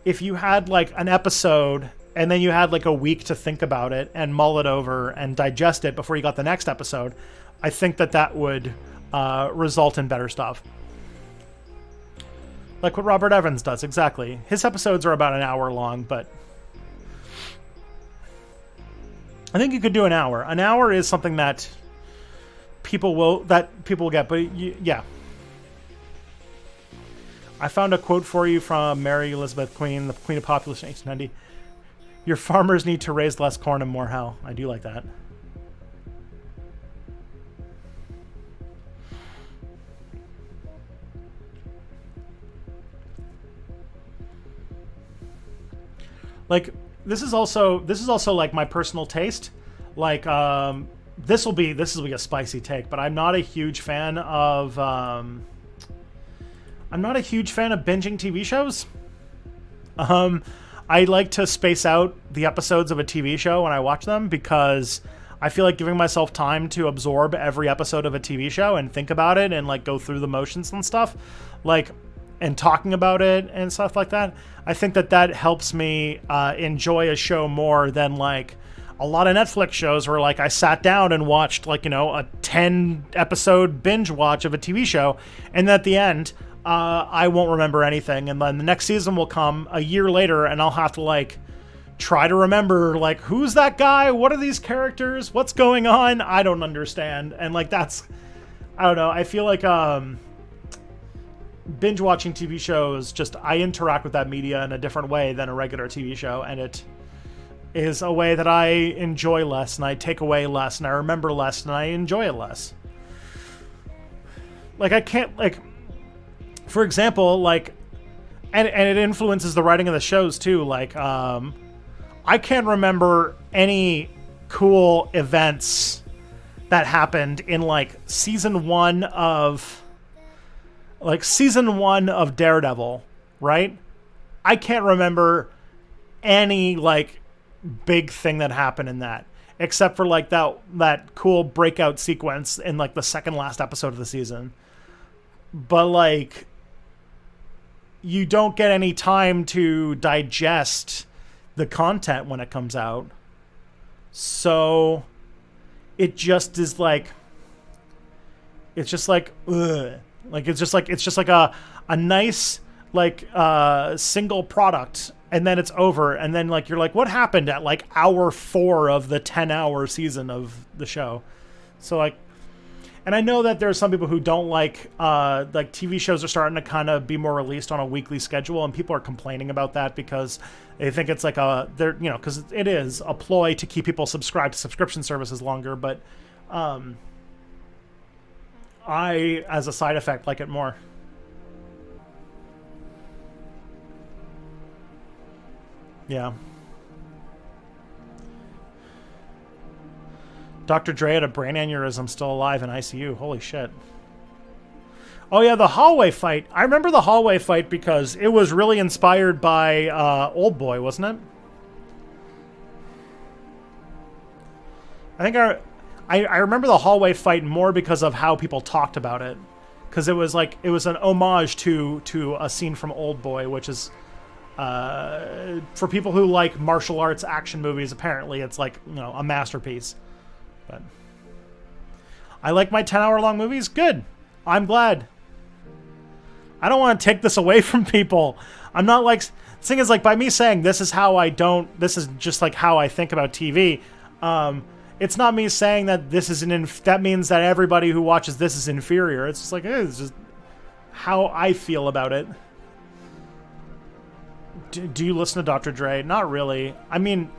if you had like an episode and then you had like a week to think about it and mull it over and digest it before you got the next episode, I think that would result in better stuff. Like what Robert Evans does, exactly. His episodes are about an hour long, but I think you could do an hour. An hour is something that people will get, but yeah. I found a quote for you from Mary Elizabeth Queen, the Queen of Population 1890. Your farmers need to raise less corn and more hell. I do like that. Like this is also like my personal taste. Like this will be a spicy take, but I'm not a huge fan of binging TV shows. I like to space out the episodes of a TV show when I watch them, because I feel like giving myself time to absorb every episode of a TV show and think about it and like go through the motions and stuff, like, and talking about it and stuff like that. I think that helps me enjoy a show more than like a lot of Netflix shows where like I sat down and watched like, you know, a 10 episode binge watch of a TV show, and at the end I won't remember anything, and then the next season will come a year later and I'll have to like try to remember like, who's that guy, what are these characters, what's going on, I don't understand. And like that's, I don't know, I feel like binge watching TV shows, just I interact with that media in a different way than a regular TV show, and it is a way that I enjoy less, and I take away less, and I remember less, and I enjoy it less. Like I can't, like for example, like, and it influences the writing of the shows too. Like, I can't remember any cool events that happened in like season one of Daredevil, right? I can't remember any like big thing that happened in that, except for like that cool breakout sequence in like the second last episode of the season. But like, you don't get any time to digest the content when it comes out. So it just is like, it's just like, ugh. Like, it's just like a nice, like, single product, and then it's over. And then like, you're like, what happened at like hour 4 of the 10-hour season of the show? So like, and I know that there are some people who don't like TV shows are starting to kind of be more released on a weekly schedule, and people are complaining about that because they think it's like because it is a ploy to keep people subscribed to subscription services longer. But I, as a side effect, like it more. Yeah. Dr. Dre had a brain aneurysm, still alive in ICU. Holy shit. Oh yeah, the hallway fight. I remember the hallway fight because it was really inspired by Old Boy, wasn't it? I think I remember the hallway fight more because of how people talked about it. Because it was an homage to a scene from Old Boy, which is for people who like martial arts action movies, apparently it's like, a masterpiece. But I like my 10-hour long movies. Good. I'm glad. I don't want to take this away from people. I'm not like, the thing is, like, by me saying this is just like how I think about TV. It's not me saying that that means that everybody who watches this is inferior. It's just like, it's just how I feel about it. Do you listen to Dr. Dre? Not really. I mean,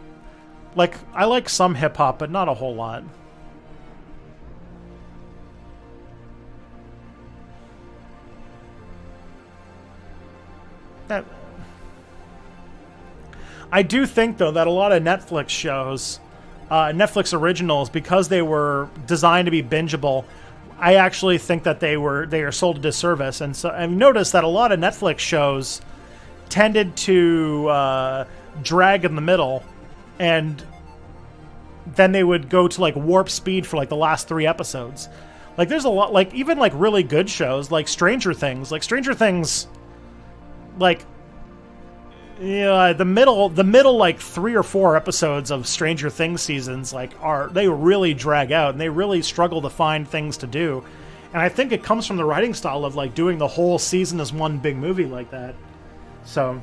like, I like some hip hop, but not a whole lot. I do think, though, that a lot of Netflix shows, Netflix originals, because they were designed to be bingeable, I actually think that they are sold a disservice. And so I've noticed that a lot of Netflix shows tended to drag in the middle, and then they would go to like warp speed for like the last 3 episodes. Like, there's a lot, like, even like really good shows like Stranger Things. Like, yeah, the middle like 3 or 4 episodes of Stranger Things seasons they really drag out, and they really struggle to find things to do. And I think it comes from the writing style of like doing the whole season as one big movie like that. So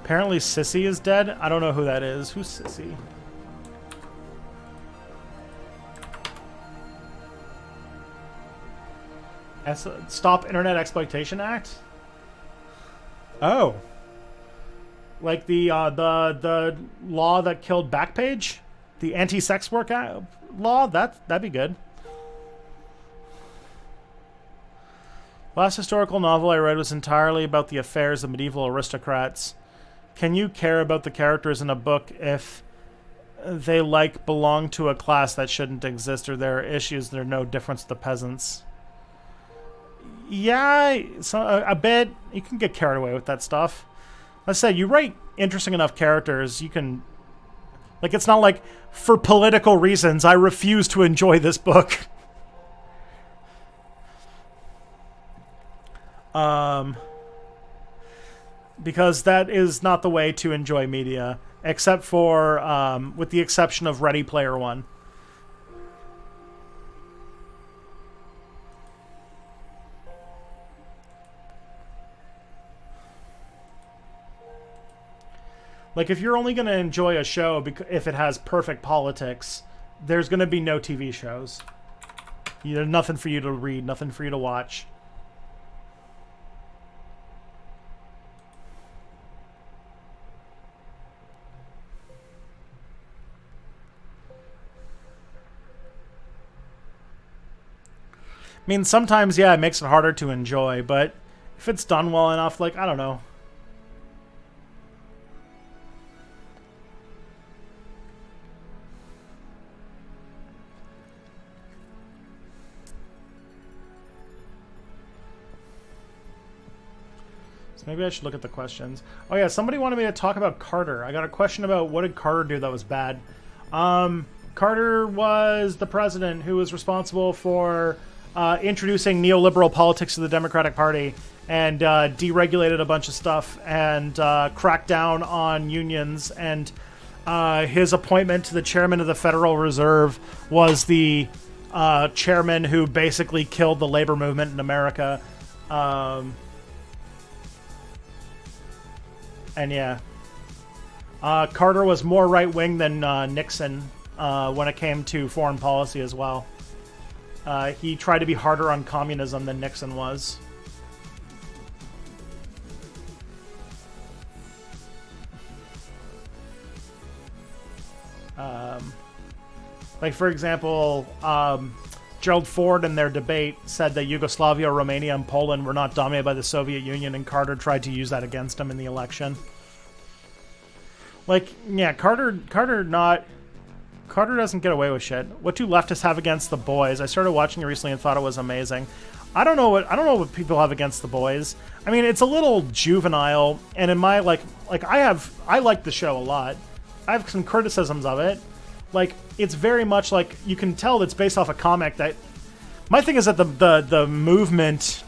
apparently Sissy is dead. I don't know who that is. Who's Sissy? Stop Internet Exploitation Act? Oh. Like the law that killed Backpage? The anti-sex work law? That'd be good. Last historical novel I read was entirely about the affairs of medieval aristocrats. Can you care about the characters in a book if they belong to a class that shouldn't exist, or there are issues that are no difference to the peasants? Yeah, a bit. You can get carried away with that stuff. Let's say you write interesting enough characters, you can... Like, it's not like, for political reasons, I refuse to enjoy this book. Because that is not the way to enjoy media, except for, with the exception of Ready Player One. Like, if you're only going to enjoy a show if it has perfect politics, there's going to be no TV shows. There's nothing for you to read, nothing for you to watch. I mean, sometimes, yeah, it makes it harder to enjoy, but if it's done well enough, like, I don't know. So maybe I should look at the questions. Oh, yeah, somebody wanted me to talk about Carter. I got a question about what did Carter do that was bad. Carter was the president who was responsible for introducing neoliberal politics to the Democratic Party and deregulated a bunch of stuff and cracked down on unions. And his appointment to the chairman of the Federal Reserve was the chairman who basically killed the labor movement in America. And yeah, Carter was more right-wing than Nixon when it came to foreign policy as well. He tried to be harder on communism than Nixon was. Like, for example, Gerald Ford in their debate said that Yugoslavia, Romania, and Poland were not dominated by the Soviet Union, and Carter tried to use that against him in the election. Like, yeah, Carter doesn't get away with shit. What do leftists have against the boys? I started watching it recently and thought it was amazing. I don't know what people have against the boys. I mean, it's a little juvenile, and in my I like the show a lot. I have some criticisms of it. Like, it's very much like, you can tell it's based off a comic that... My thing is that the movement...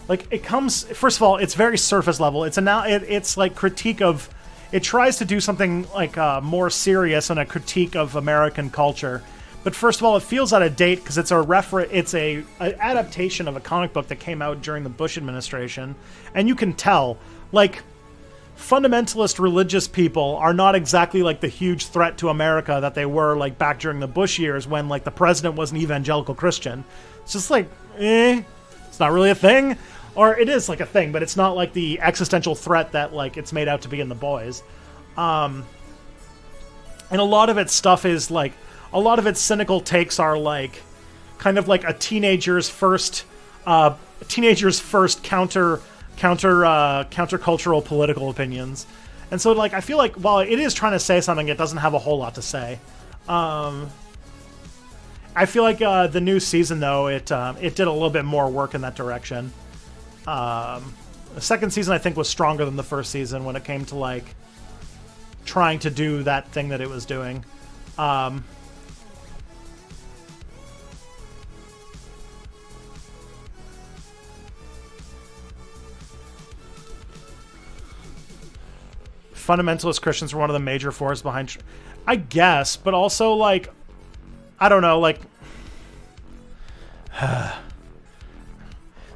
Like, it comes... First of all, it's very surface level. It's like critique of... It tries to do something like more serious and a critique of American culture. But first of all, it feels out of date because it's a adaptation of a comic book that came out during the Bush administration. And you can tell, like... Fundamentalist religious people are not exactly like the huge threat to America that they were like back during the Bush years when like the president was an evangelical Christian. It's just like, it's not really a thing. Or it is like a thing, but it's not like the existential threat that like it's made out to be in The Boys. And a lot of its stuff is like, a lot of its cynical takes are like, kind of like a teenager's first countercultural political opinions. And so like I feel like while it is trying to say something, it doesn't have a whole lot to say. I feel like the new season though, it did a little bit more work in that direction. The second season I think was stronger than the first season when it came to like trying to do that thing that it was doing. Fundamentalist Christians were one of the major forces behind... I guess, but also, like... I don't know, like...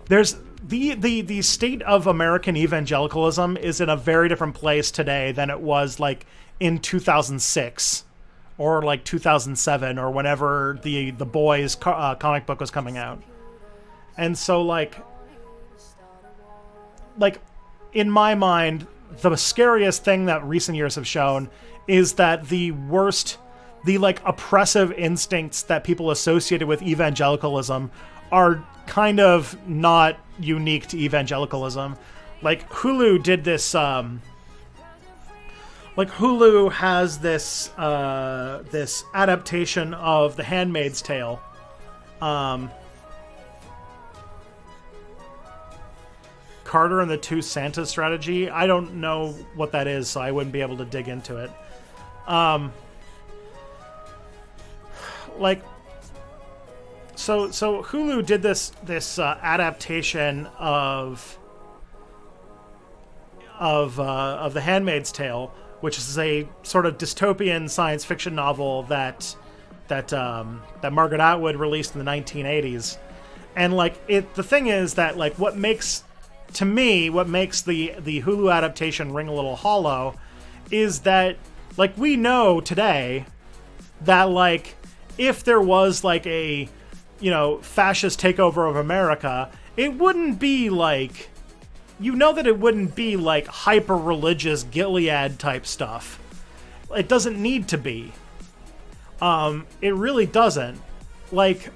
There's... The state of American evangelicalism is in a very different place today than it was, like, in 2006. Or, like, 2007, or whenever the Boys comic book was coming out. And so, like, in my mind... The scariest thing that recent years have shown is that the like oppressive instincts that people associated with evangelicalism are kind of not unique to evangelicalism. Like Hulu did this, Hulu has this adaptation of The Handmaid's Tale. Carter and the Two Santas strategy. I don't know what that is, so I wouldn't be able to dig into it. So Hulu did this adaptation of The Handmaid's Tale, which is a sort of dystopian science fiction novel that Margaret Atwood released in the 1980s. And like the thing is that like what makes the Hulu adaptation ring a little hollow is that, like, we know today that, like, if there was, like, a, fascist takeover of America, it wouldn't be, like, it wouldn't be, like, hyper-religious Gilead-type stuff. It doesn't need to be. It really doesn't. Like,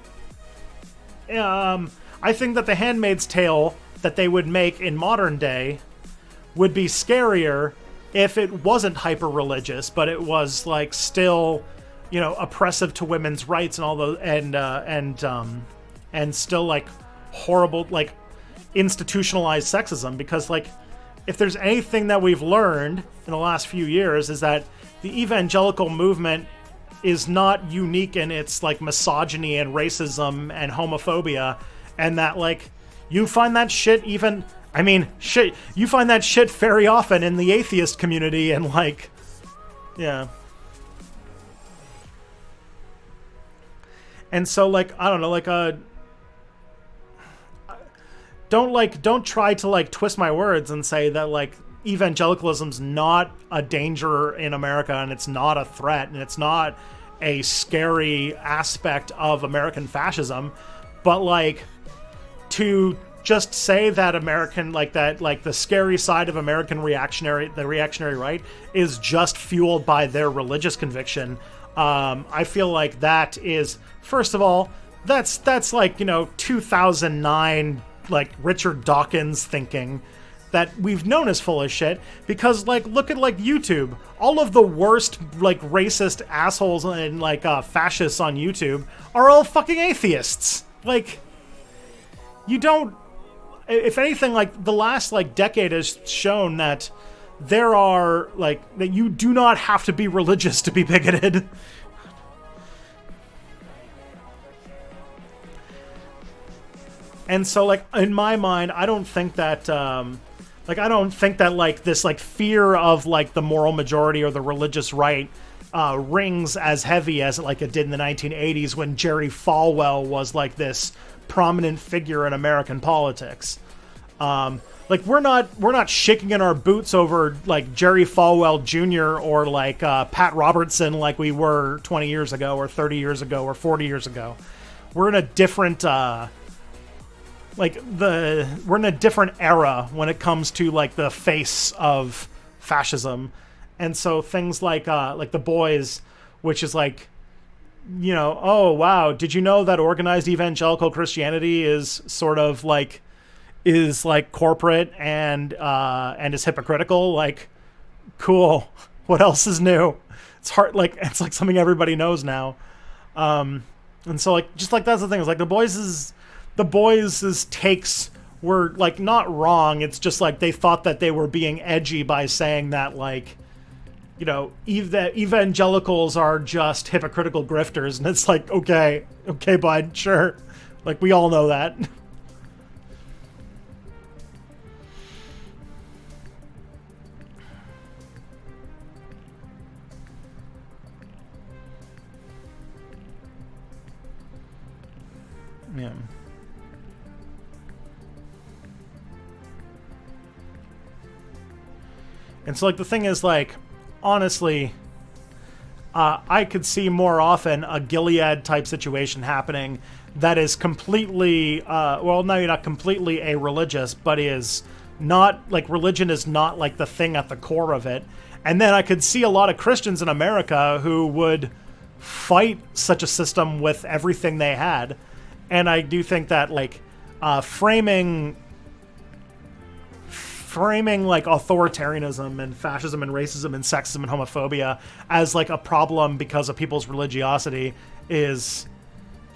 I think that The Handmaid's Tale that they would make in modern day would be scarier if it wasn't hyper religious, but it was like still, oppressive to women's rights and all those, and still like horrible, like institutionalized sexism. Because like, if there's anything that we've learned in the last few years is that the evangelical movement is not unique in its like misogyny and racism and homophobia, and that like you find that shit you find that shit very often in the atheist community, and like, yeah. And so like, I don't know, like don't try to like twist my words and say that like evangelicalism's not a danger in America, and it's not a threat, and it's not a scary aspect of American fascism. But like, to just say that American, like that, like the scary side of American reactionary right is just fueled by their religious conviction. I feel like that is, first of all, that's like, 2009, like Richard Dawkins thinking that we've known is full of shit. Because like, look at like YouTube, all of the worst like racist assholes and like fascists on YouTube are all fucking atheists. Like, you don't, if anything, like the last like decade has shown that there are like, that you do not have to be religious to be bigoted. And so like, in my mind, I don't think that like this like fear of like the moral majority or the religious right rings as heavy as like it did in the 1980s when Jerry Falwell was like this prominent figure in American politics. Like we're not shaking in our boots over like Jerry Falwell Jr. or like Pat Robertson like we were 20 years ago or 30 years ago or 40 years ago. We're in a different we're in a different era when it comes to like the face of fascism. And so things like The Boys, which is like, oh wow, did you know that organized evangelical Christianity is sort of like corporate and is hypocritical? Like, cool. What else is new? It's hard, like it's like something everybody knows now. And so like, just like that's the thing, is like the boys' takes were like not wrong. It's just like they thought that they were being edgy by saying that like, that evangelicals are just hypocritical grifters. And it's like, okay, bud, sure. Like, we all know that. Yeah. And so, like, the thing is, like, honestly, I could see more often a Gilead-type situation happening that is completely, well, no, you're not completely a-religious, but is not, like, religion is not, like, the thing at the core of it. And then I could see a lot of Christians in America who would fight such a system with everything they had. And I do think that, like, framing like authoritarianism and fascism and racism and sexism and homophobia as like a problem because of people's religiosity is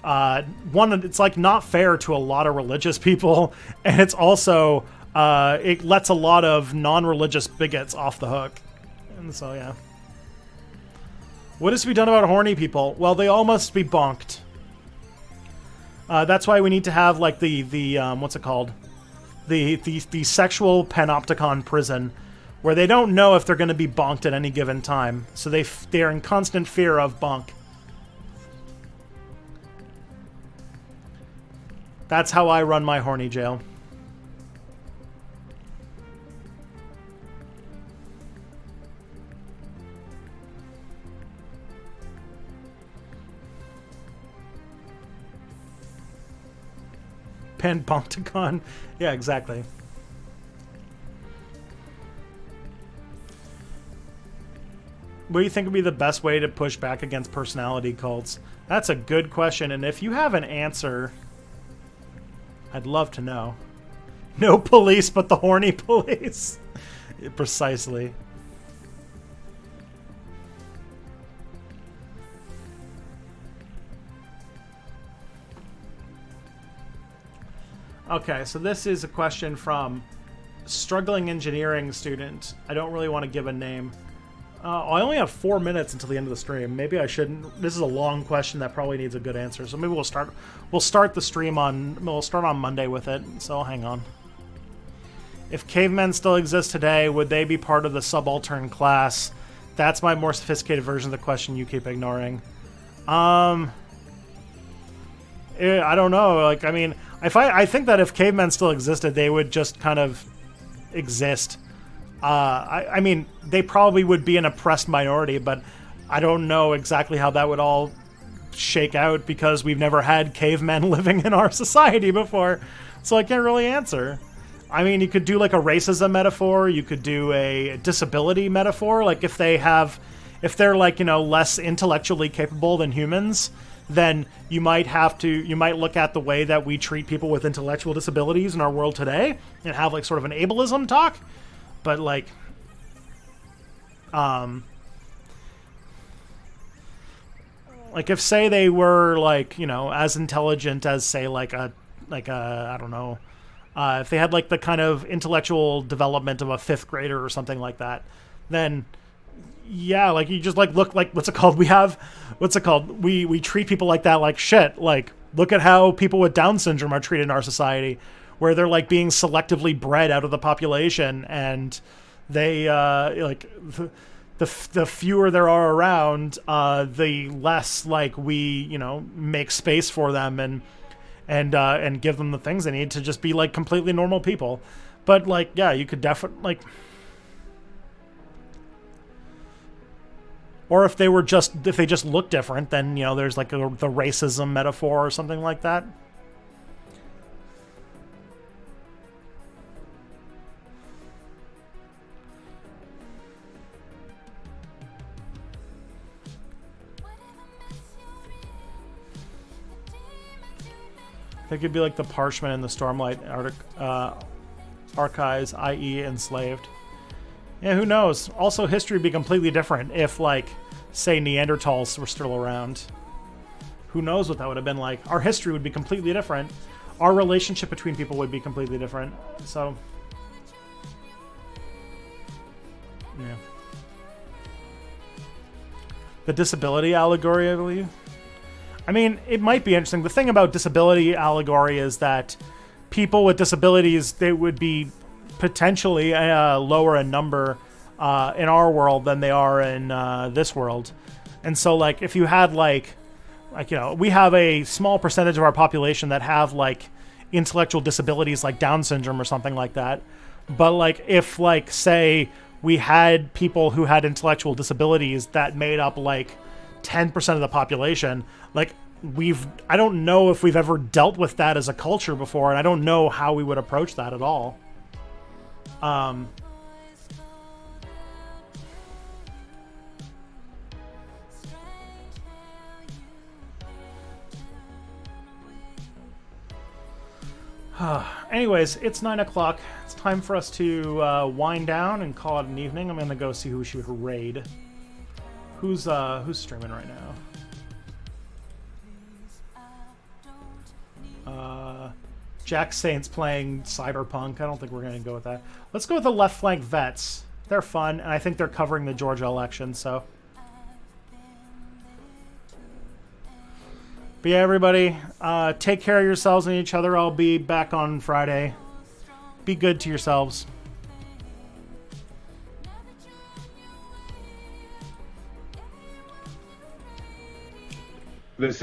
it's like not fair to a lot of religious people, and it's also it lets a lot of non-religious bigots off the hook. And so yeah, what is to be done about horny people? Well, they all must be bonked. That's why we need to have like the what's it called? The sexual panopticon prison, where they don't know if they're going to be bonked at any given time, so they're in constant fear of bonk. That's how I run my horny jail. Panopticon. Yeah, exactly. What do you think would be the best way to push back against personality cults? That's a good question, and if you have an answer, I'd love to know. No police but the horny police. Precisely. Okay, so this is a question from struggling engineering student. I don't really want to give a name. I only have 4 minutes until the end of the stream. Maybe I shouldn't. This is a long question that probably needs a good answer. So maybe we'll start the stream we'll start on Monday with it. So hang on. If cavemen still exist today, would they be part of the subaltern class? That's my more sophisticated version of the question you keep ignoring. I don't know. Like, I mean, I think that if cavemen still existed, they would just kind of exist. I mean, they probably would be an oppressed minority, but I don't know exactly how that would all shake out because we've never had cavemen living in our society before, so I can't really answer. I mean, you could do like a racism metaphor, you could do a disability metaphor, like if they're like, you know, less intellectually capable than humans, then you might look at the way that we treat people with intellectual disabilities in our world today and have like sort of an ableism talk. But like, if say they were like, you know, as intelligent as say like a I don't know, if they had like the kind of intellectual development of a 5th grader or something like that, then yeah, like you just like look like we treat people like that like shit. Like look at how people with Down syndrome are treated in our society, where they're like being selectively bred out of the population, and they like the fewer there are around, the less like we, you know, make space for them and give them the things they need to just be like completely normal people. But like, yeah, you could definitely like, or if they just look different, then, you know, there's like the racism metaphor or something like that. They could be like the Parchment in the Stormlight archives, i.e. enslaved. Yeah, who knows? Also, history would be completely different if, like, say Neanderthals were still around. Who knows what that would have been like? Our history would be completely different. Our relationship between people would be completely different. So, yeah. The disability allegory, I believe. I mean, it might be interesting. The thing about disability allegory is that people with disabilities, they would be potentially lower in number in our world than they are in this world. And so, like, if you had, like, you know, we have a small percentage of our population that have, like, intellectual disabilities like Down syndrome or something like that. But, like, if, like, say, we had people who had intellectual disabilities that made up, like, 10% of the population, like, I don't know if we've ever dealt with that as a culture before, and I don't know how we would approach that at all. Anyways, it's 9 o'clock. It's time for us to wind down and call it an evening. I'm gonna go see who we should raid. Who's streaming right now? Jack Saint's playing Cyberpunk. I don't think we're gonna go with that. Let's go with the Left Flank Vets. They're fun, and I think they're covering the Georgia election, so. But yeah, everybody, take care of yourselves and each other. I'll be back on Friday. Be good to yourselves. This